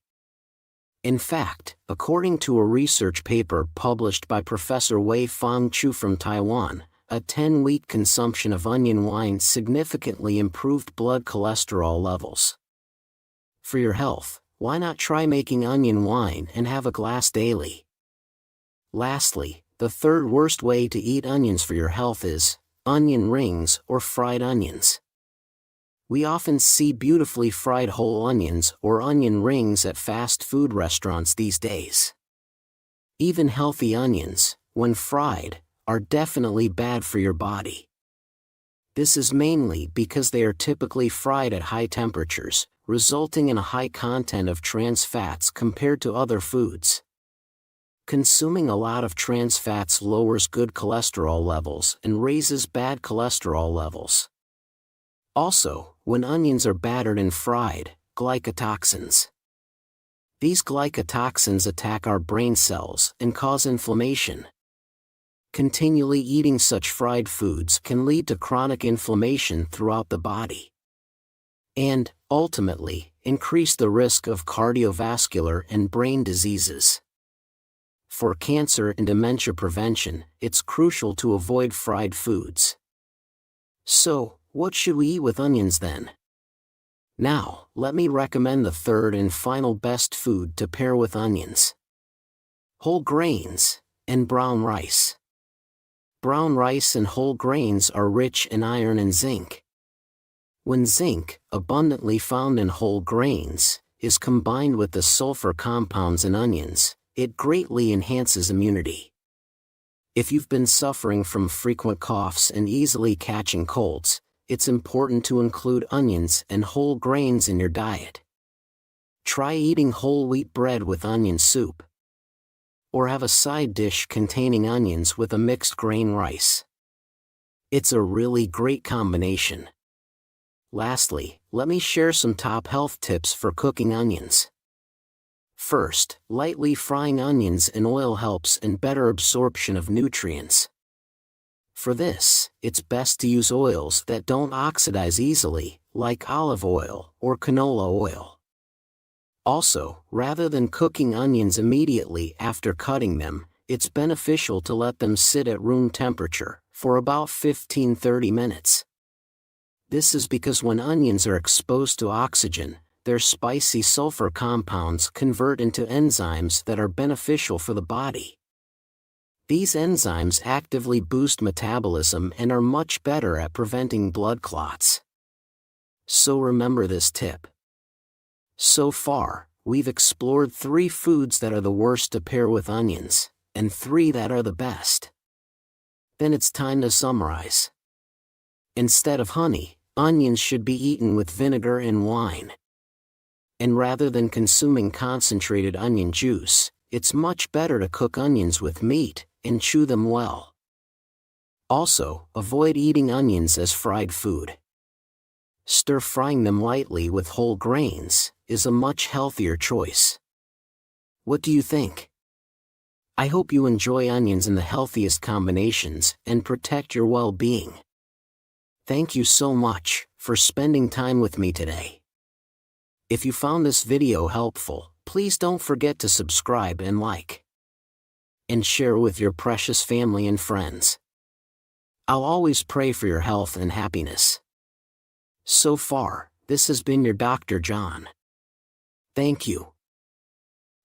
In fact, according to a research paper published by Professor Wei-Fang Chu from Taiwan, a 10-week consumption of onion wine significantly improved blood cholesterol levels. For your health, why not try making onion wine and have a glass daily? Lastly, the third worst way to eat onions for your health is onion rings or fried onions. We often see beautifully fried whole onions or onion rings at fast food restaurants these days. Even healthy onions, when fried, are definitely bad for your body. This is mainly because they are typically fried at high temperatures, resulting in a high content of trans fats compared to other foods. Consuming a lot of trans fats lowers good cholesterol levels and raises bad cholesterol levels. Also, when onions are battered and fried, glycotoxins. These glycotoxins attack our brain cells and cause inflammation. Continually eating such fried foods can lead to chronic inflammation throughout the body. And, ultimately, increase the risk of cardiovascular and brain diseases. For cancer and dementia prevention, it's crucial to avoid fried foods. So, what should we eat with onions then? Now, let me recommend the third and final best food to pair with onions. Whole grains and brown rice. Brown rice and whole grains are rich in iron and zinc. When zinc, abundantly found in whole grains, is combined with the sulfur compounds in onions, it greatly enhances immunity. If you've been suffering from frequent coughs and easily catching colds, it's important to include onions and whole grains in your diet. Try eating whole wheat bread with onion soup. Or have a side dish containing onions with a mixed grain rice. It's a really great combination. Lastly, let me share some top health tips for cooking onions. First, lightly frying onions in oil helps in better absorption of nutrients. For this, it's best to use oils that don't oxidize easily, like olive oil or canola oil. Also, rather than cooking onions immediately after cutting them, it's beneficial to let them sit at room temperature for about 15-30 minutes. This is because when onions are exposed to oxygen, their spicy sulfur compounds convert into enzymes that are beneficial for the body. These enzymes actively boost metabolism and are much better at preventing blood clots. So remember this tip. So far, we've explored 3 foods that are the worst to pair with onions, and 3 that are the best. Then it's time to summarize. Instead of honey, onions should be eaten with vinegar and wine. And rather than consuming concentrated onion juice, it's much better to cook onions with meat and chew them well. Also, avoid eating onions as fried food. Stir-frying them lightly with whole grains is a much healthier choice. What do you think? I hope you enjoy onions in the healthiest combinations and protect your well-being. Thank you so much for spending time with me today. If you found this video helpful, please don't forget to subscribe and like. And share with your precious family and friends. I'll always pray for your health and happiness. So far, this has been your Dr. John. Thank you.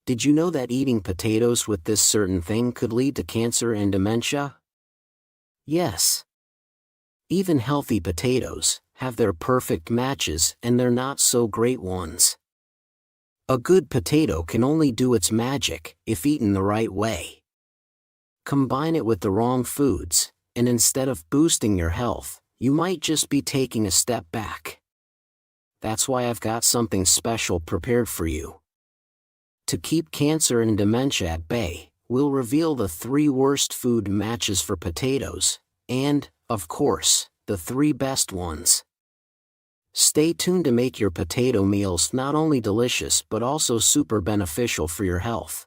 Did you know that eating potatoes with this certain thing could lead to cancer and dementia? Yes. Even healthy potatoes have their perfect matches and their not so great ones. A good potato can only do its magic if eaten the right way. Combine it with the wrong foods, and instead of boosting your health, you might just be taking a step back. That's why I've got something special prepared for you. To keep cancer and dementia at bay, we'll reveal the 3 worst food matches for potatoes, and, of course, the 3 best ones. Stay tuned to make your potato meals not only delicious but also super beneficial for your health.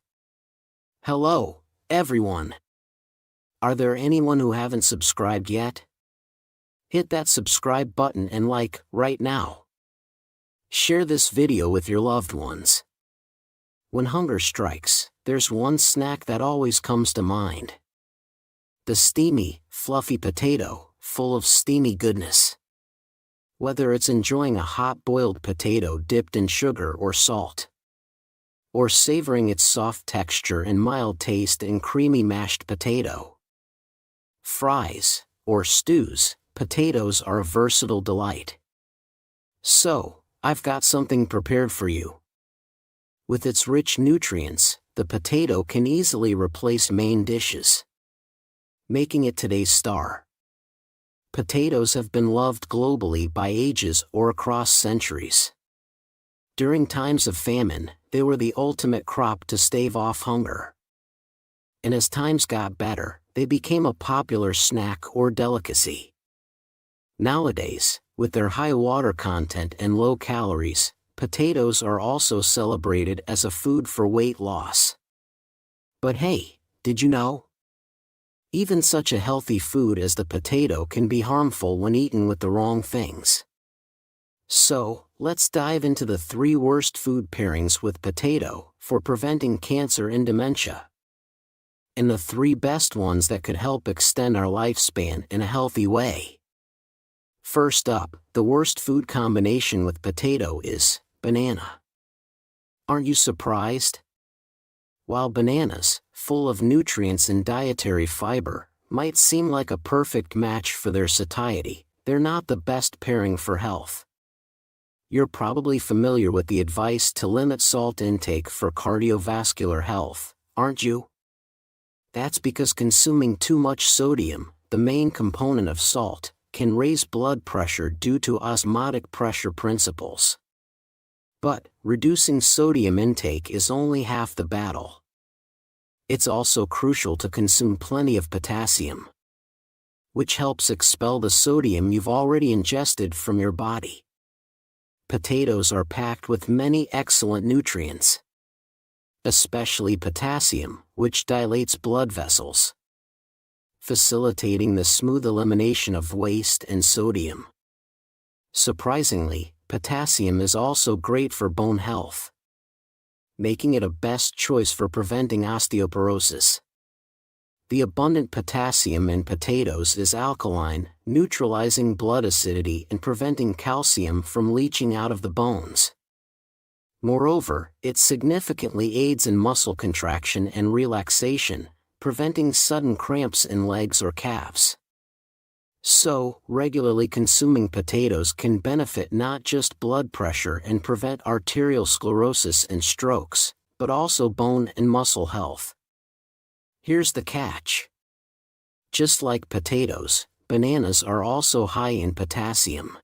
Hello, everyone. Are there anyone who haven't subscribed yet? Hit that subscribe button and like right now. Share this video with your loved ones. When hunger strikes, there's one snack that always comes to mind. The steamy, fluffy potato, full of steamy goodness. Whether it's enjoying a hot boiled potato dipped in sugar or salt, or savoring its soft texture and mild taste in creamy mashed potato, fries, or stews, potatoes are a versatile delight. So, I've got something prepared for you. With its rich nutrients, the potato can easily replace main dishes, making it today's star. Potatoes have been loved globally by ages or across centuries. During times of famine, they were the ultimate crop to stave off hunger. And as times got better, they became a popular snack or delicacy. Nowadays, with their high water content and low calories, potatoes are also celebrated as a food for weight loss. But hey, did you know? Even such a healthy food as the potato can be harmful when eaten with the wrong things. So, let's dive into the 3 worst food pairings with potato for preventing cancer and dementia. And the 3 best ones that could help extend our lifespan in a healthy way. First up, the worst food combination with potato is banana. Aren't you surprised? While bananas, full of nutrients and dietary fiber, might seem like a perfect match for their satiety, they're not the best pairing for health. You're probably familiar with the advice to limit salt intake for cardiovascular health, aren't you? That's because consuming too much sodium, the main component of salt, can raise blood pressure due to osmotic pressure principles. But, reducing sodium intake is only half the battle. It's also crucial to consume plenty of potassium, which helps expel the sodium you've already ingested from your body. Potatoes are packed with many excellent nutrients, especially potassium, which dilates blood vessels, facilitating the smooth elimination of waste and sodium. Surprisingly, potassium is also great for bone health, making it a best choice for preventing osteoporosis. The abundant potassium in potatoes is alkaline, neutralizing blood acidity and preventing calcium from leaching out of the bones. Moreover, it significantly aids in muscle contraction and relaxation, preventing sudden cramps in legs or calves. So, regularly consuming potatoes can benefit not just blood pressure and prevent arterial sclerosis and strokes, but also bone and muscle health. Here's the catch. Just like potatoes, bananas are also high in potassium.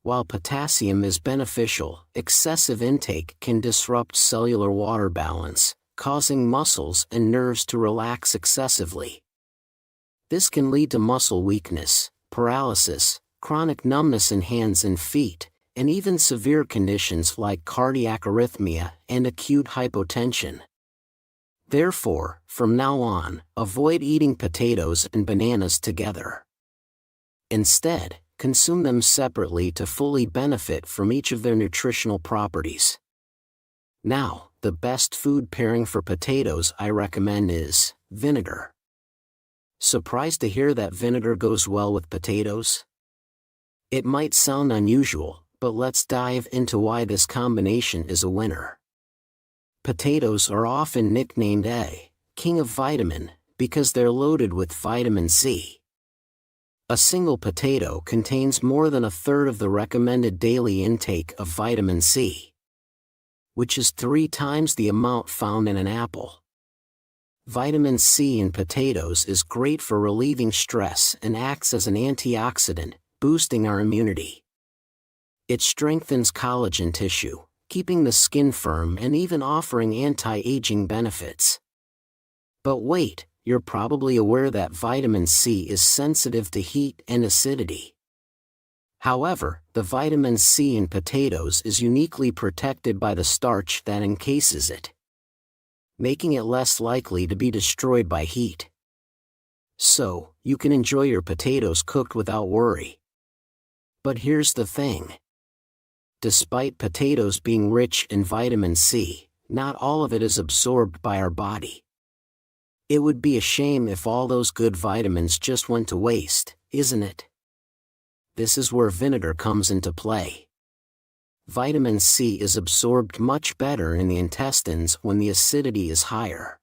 While potassium is beneficial, excessive intake can disrupt cellular water balance, causing muscles and nerves to relax excessively. This can lead to muscle weakness, paralysis, chronic numbness in hands and feet, and even severe conditions like cardiac arrhythmia and acute hypotension. Therefore, from now on, avoid eating potatoes and bananas together. Instead, consume them separately to fully benefit from each of their nutritional properties. Now, the best food pairing for potatoes I recommend is vinegar. Surprised to hear that vinegar goes well with potatoes? It might sound unusual, but let's dive into why this combination is a winner. Potatoes are often nicknamed a king of vitamin because they're loaded with vitamin C. A single potato contains more than 1/3 of the recommended daily intake of vitamin C, which is 3 times the amount found in an apple. Vitamin C in potatoes is great for relieving stress and acts as an antioxidant, boosting our immunity. It strengthens collagen tissue, keeping the skin firm and even offering anti-aging benefits. But wait, you're probably aware that vitamin C is sensitive to heat and acidity. However, the vitamin C in potatoes is uniquely protected by the starch that encases it, making it less likely to be destroyed by heat. So, you can enjoy your potatoes cooked without worry. But here's the thing. Despite potatoes being rich in vitamin C, not all of it is absorbed by our body. It would be a shame if all those good vitamins just went to waste, isn't it? This is where vinegar comes into play. Vitamin C is absorbed much better in the intestines when the acidity is higher.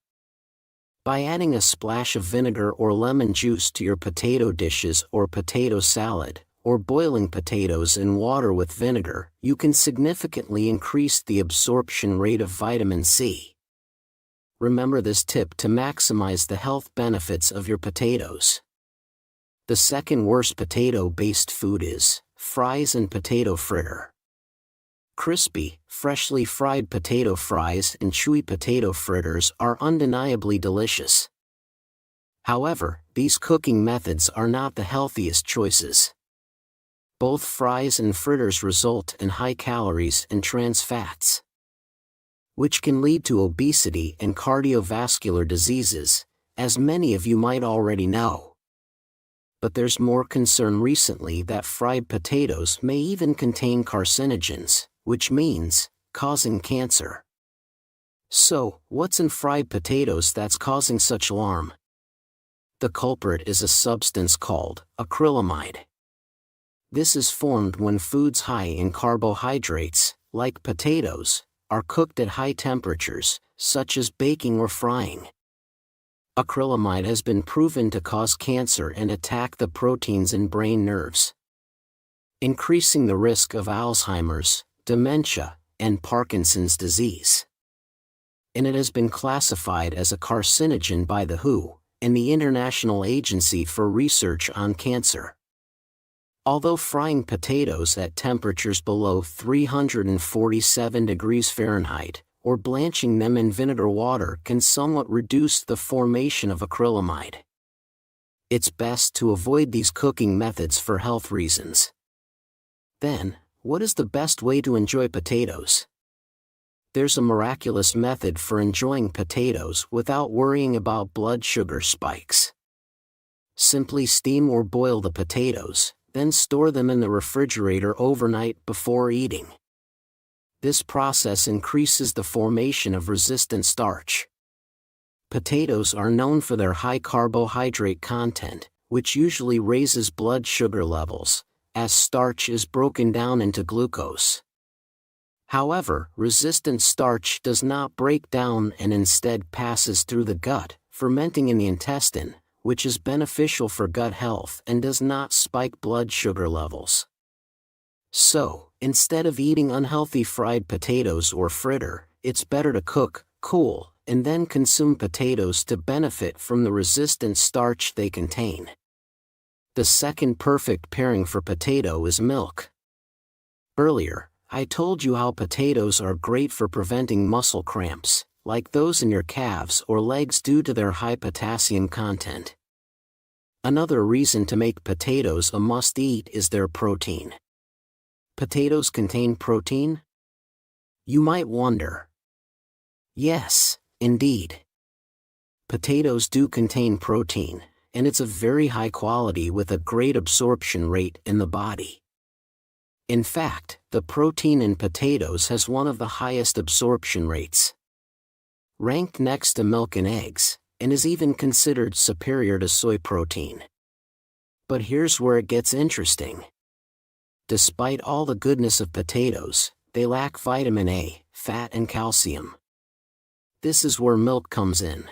By adding a splash of vinegar or lemon juice to your potato dishes or potato salad, or boiling potatoes in water with vinegar, you can significantly increase the absorption rate of vitamin C. Remember this tip to maximize the health benefits of your potatoes. The second worst potato-based food is fries and potato fritter. Crispy, freshly fried potato fries and chewy potato fritters are undeniably delicious. However, these cooking methods are not the healthiest choices. Both fries and fritters result in high calories and trans fats, which can lead to obesity and cardiovascular diseases, as many of you might already know. But there's more concern recently that fried potatoes may even contain carcinogens, which means causing cancer. So, what's in fried potatoes that's causing such alarm? The culprit is a substance called acrylamide. This is formed when foods high in carbohydrates, like potatoes, are cooked at high temperatures, such as baking or frying. Acrylamide has been proven to cause cancer and attack the proteins in brain nerves, increasing the risk of Alzheimer's, dementia, and Parkinson's disease. And it has been classified as a carcinogen by the WHO, and the International Agency for Research on Cancer. Although frying potatoes at temperatures below 347 degrees Fahrenheit, or blanching them in vinegar water can somewhat reduce the formation of acrylamide, it's best to avoid these cooking methods for health reasons. Then, what is the best way to enjoy potatoes? There's a miraculous method for enjoying potatoes without worrying about blood sugar spikes. Simply steam or boil the potatoes, then store them in the refrigerator overnight before eating. This process increases the formation of resistant starch. Potatoes are known for their high carbohydrate content, which usually raises blood sugar levels, as starch is broken down into glucose. However, resistant starch does not break down and instead passes through the gut, fermenting in the intestine, which is beneficial for gut health and does not spike blood sugar levels. So, instead of eating unhealthy fried potatoes or fritter, it's better to cook, cool, and then consume potatoes to benefit from the resistant starch they contain. The second perfect pairing for potato is milk. Earlier, I told you how potatoes are great for preventing muscle cramps, like those in your calves or legs due to their high potassium content. Another reason to make potatoes a must-eat is their protein. Potatoes contain protein? You might wonder. Yes, indeed. Potatoes do contain protein, and it's of very high quality with a great absorption rate in the body. In fact, the protein in potatoes has one of the highest absorption rates, ranked next to milk and eggs, and is even considered superior to soy protein. But here's where it gets interesting. Despite all the goodness of potatoes, they lack vitamin A, fat and calcium. This is where milk comes in,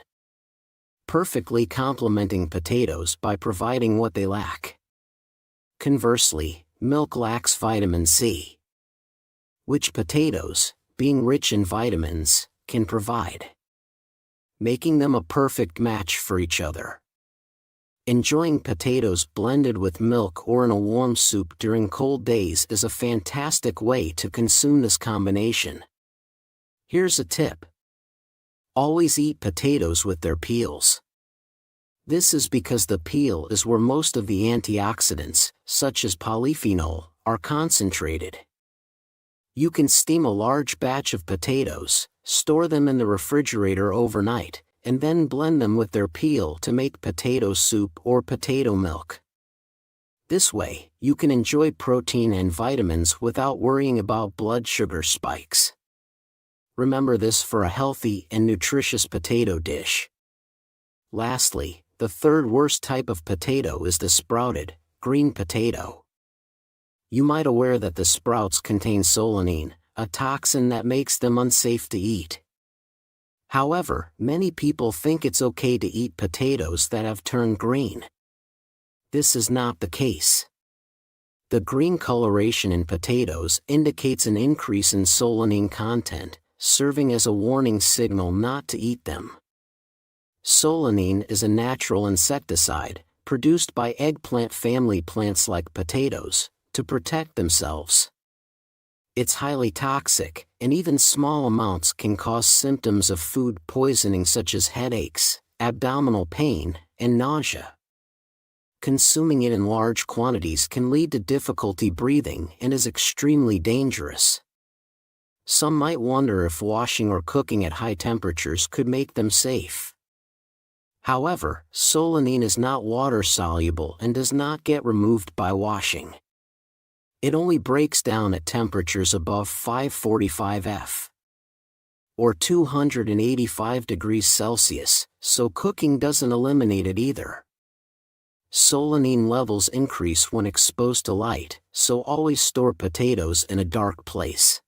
perfectly complementing potatoes by providing what they lack. Conversely, milk lacks vitamin C, which potatoes, being rich in vitamins, can provide, making them a perfect match for each other. Enjoying potatoes blended with milk or in a warm soup during cold days is a fantastic way to consume this combination. Here's a tip. Always eat potatoes with their peels. This is because the peel is where most of the antioxidants, such as polyphenol, are concentrated. You can steam a large batch of potatoes, store them in the refrigerator overnight, and then blend them with their peel to make potato soup or potato milk. This way, you can enjoy protein and vitamins without worrying about blood sugar spikes. Remember this for a healthy and nutritious potato dish. Lastly, the third worst type of potato is the sprouted, green potato. You might be aware that the sprouts contain solanine, a toxin that makes them unsafe to eat. However, many people think it's okay to eat potatoes that have turned green. This is not the case. The green coloration in potatoes indicates an increase in solanine content, serving as a warning signal not to eat them. Solanine is a natural insecticide, produced by eggplant family plants like potatoes, to protect themselves. It's highly toxic, and even small amounts can cause symptoms of food poisoning such as headaches, abdominal pain, and nausea. Consuming it in large quantities can lead to difficulty breathing and is extremely dangerous. Some might wonder if washing or cooking at high temperatures could make them safe. However, solanine is not water-soluble and does not get removed by washing. It only breaks down at temperatures above 545 F or 285 degrees Celsius, so cooking doesn't eliminate it either. Solanine levels increase when exposed to light, so always store potatoes in a dark place.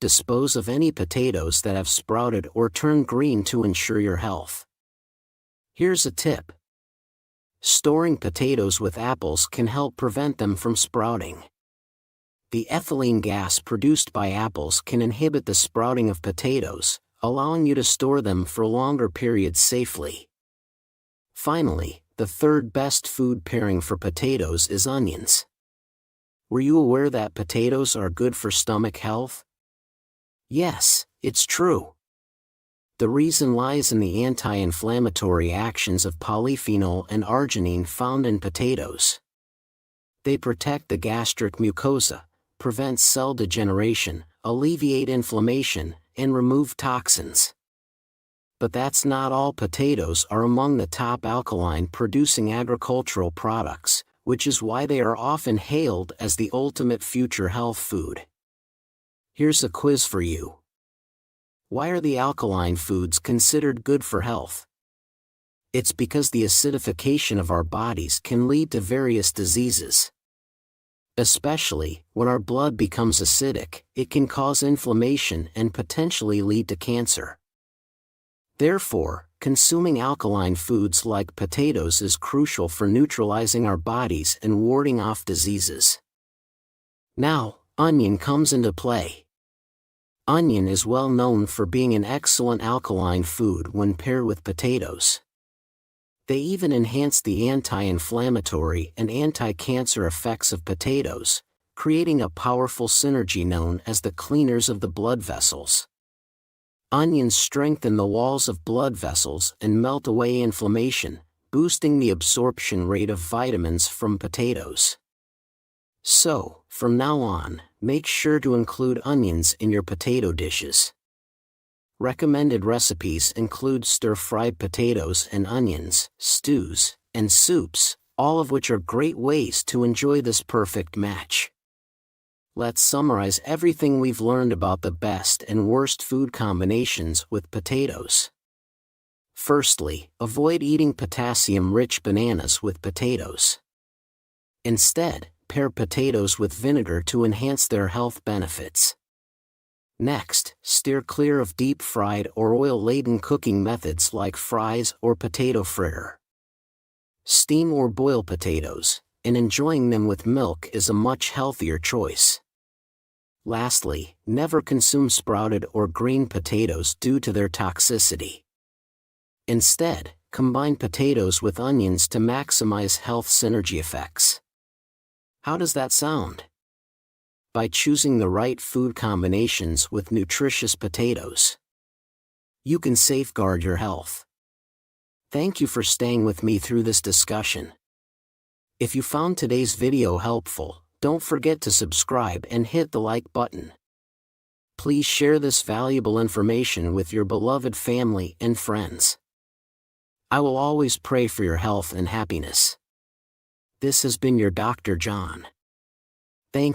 Dispose of any potatoes that have sprouted or turned green to ensure your health. Here's a tip. Storing potatoes with apples can help prevent them from sprouting. The ethylene gas produced by apples can inhibit the sprouting of potatoes, allowing you to store them for longer periods safely. Finally, the third best food pairing for potatoes is onions. Were you aware that potatoes are good for stomach health? Yes, it's true. The reason lies in the anti-inflammatory actions of polyphenol and arginine found in potatoes. They protect the gastric mucosa, prevent cell degeneration, alleviate inflammation, and remove toxins. But that's not all. Potatoes are among the top alkaline-producing agricultural products, which is why they are often hailed as the ultimate future health food. Here's a quiz for you. Why are the alkaline foods considered good for health? It's because the acidification of our bodies can lead to various diseases. Especially, when our blood becomes acidic, it can cause inflammation and potentially lead to cancer. Therefore, consuming alkaline foods like potatoes is crucial for neutralizing our bodies and warding off diseases. Now, onion comes into play. Onion is well known for being an excellent alkaline food when paired with potatoes. They even enhance the anti-inflammatory and anti-cancer effects of potatoes, creating a powerful synergy known as the cleaners of the blood vessels. Onions strengthen the walls of blood vessels and melt away inflammation, boosting the absorption rate of vitamins from potatoes. So, from now on, make sure to include onions in your potato dishes. Recommended recipes include stir-fried potatoes and onions, stews, and soups, all of which are great ways to enjoy this perfect match. Let's summarize everything we've learned about the best and worst food combinations with potatoes. Firstly, avoid eating potassium-rich bananas with potatoes. Instead, pair potatoes with vinegar to enhance their health benefits. Next, steer clear of deep-fried or oil-laden cooking methods like fries or potato fritter. Steam or boil potatoes, and enjoying them with milk is a much healthier choice. Lastly, never consume sprouted or green potatoes due to their toxicity. Instead, combine potatoes with onions to maximize health synergy effects. How does that sound? By choosing the right food combinations with nutritious potatoes, you can safeguard your health. Thank you for staying with me through this discussion. If you found today's video helpful, don't forget to subscribe and hit the like button. Please share this valuable information with your beloved family and friends. I will always pray for your health and happiness. This has been your Dr. John. Thank you.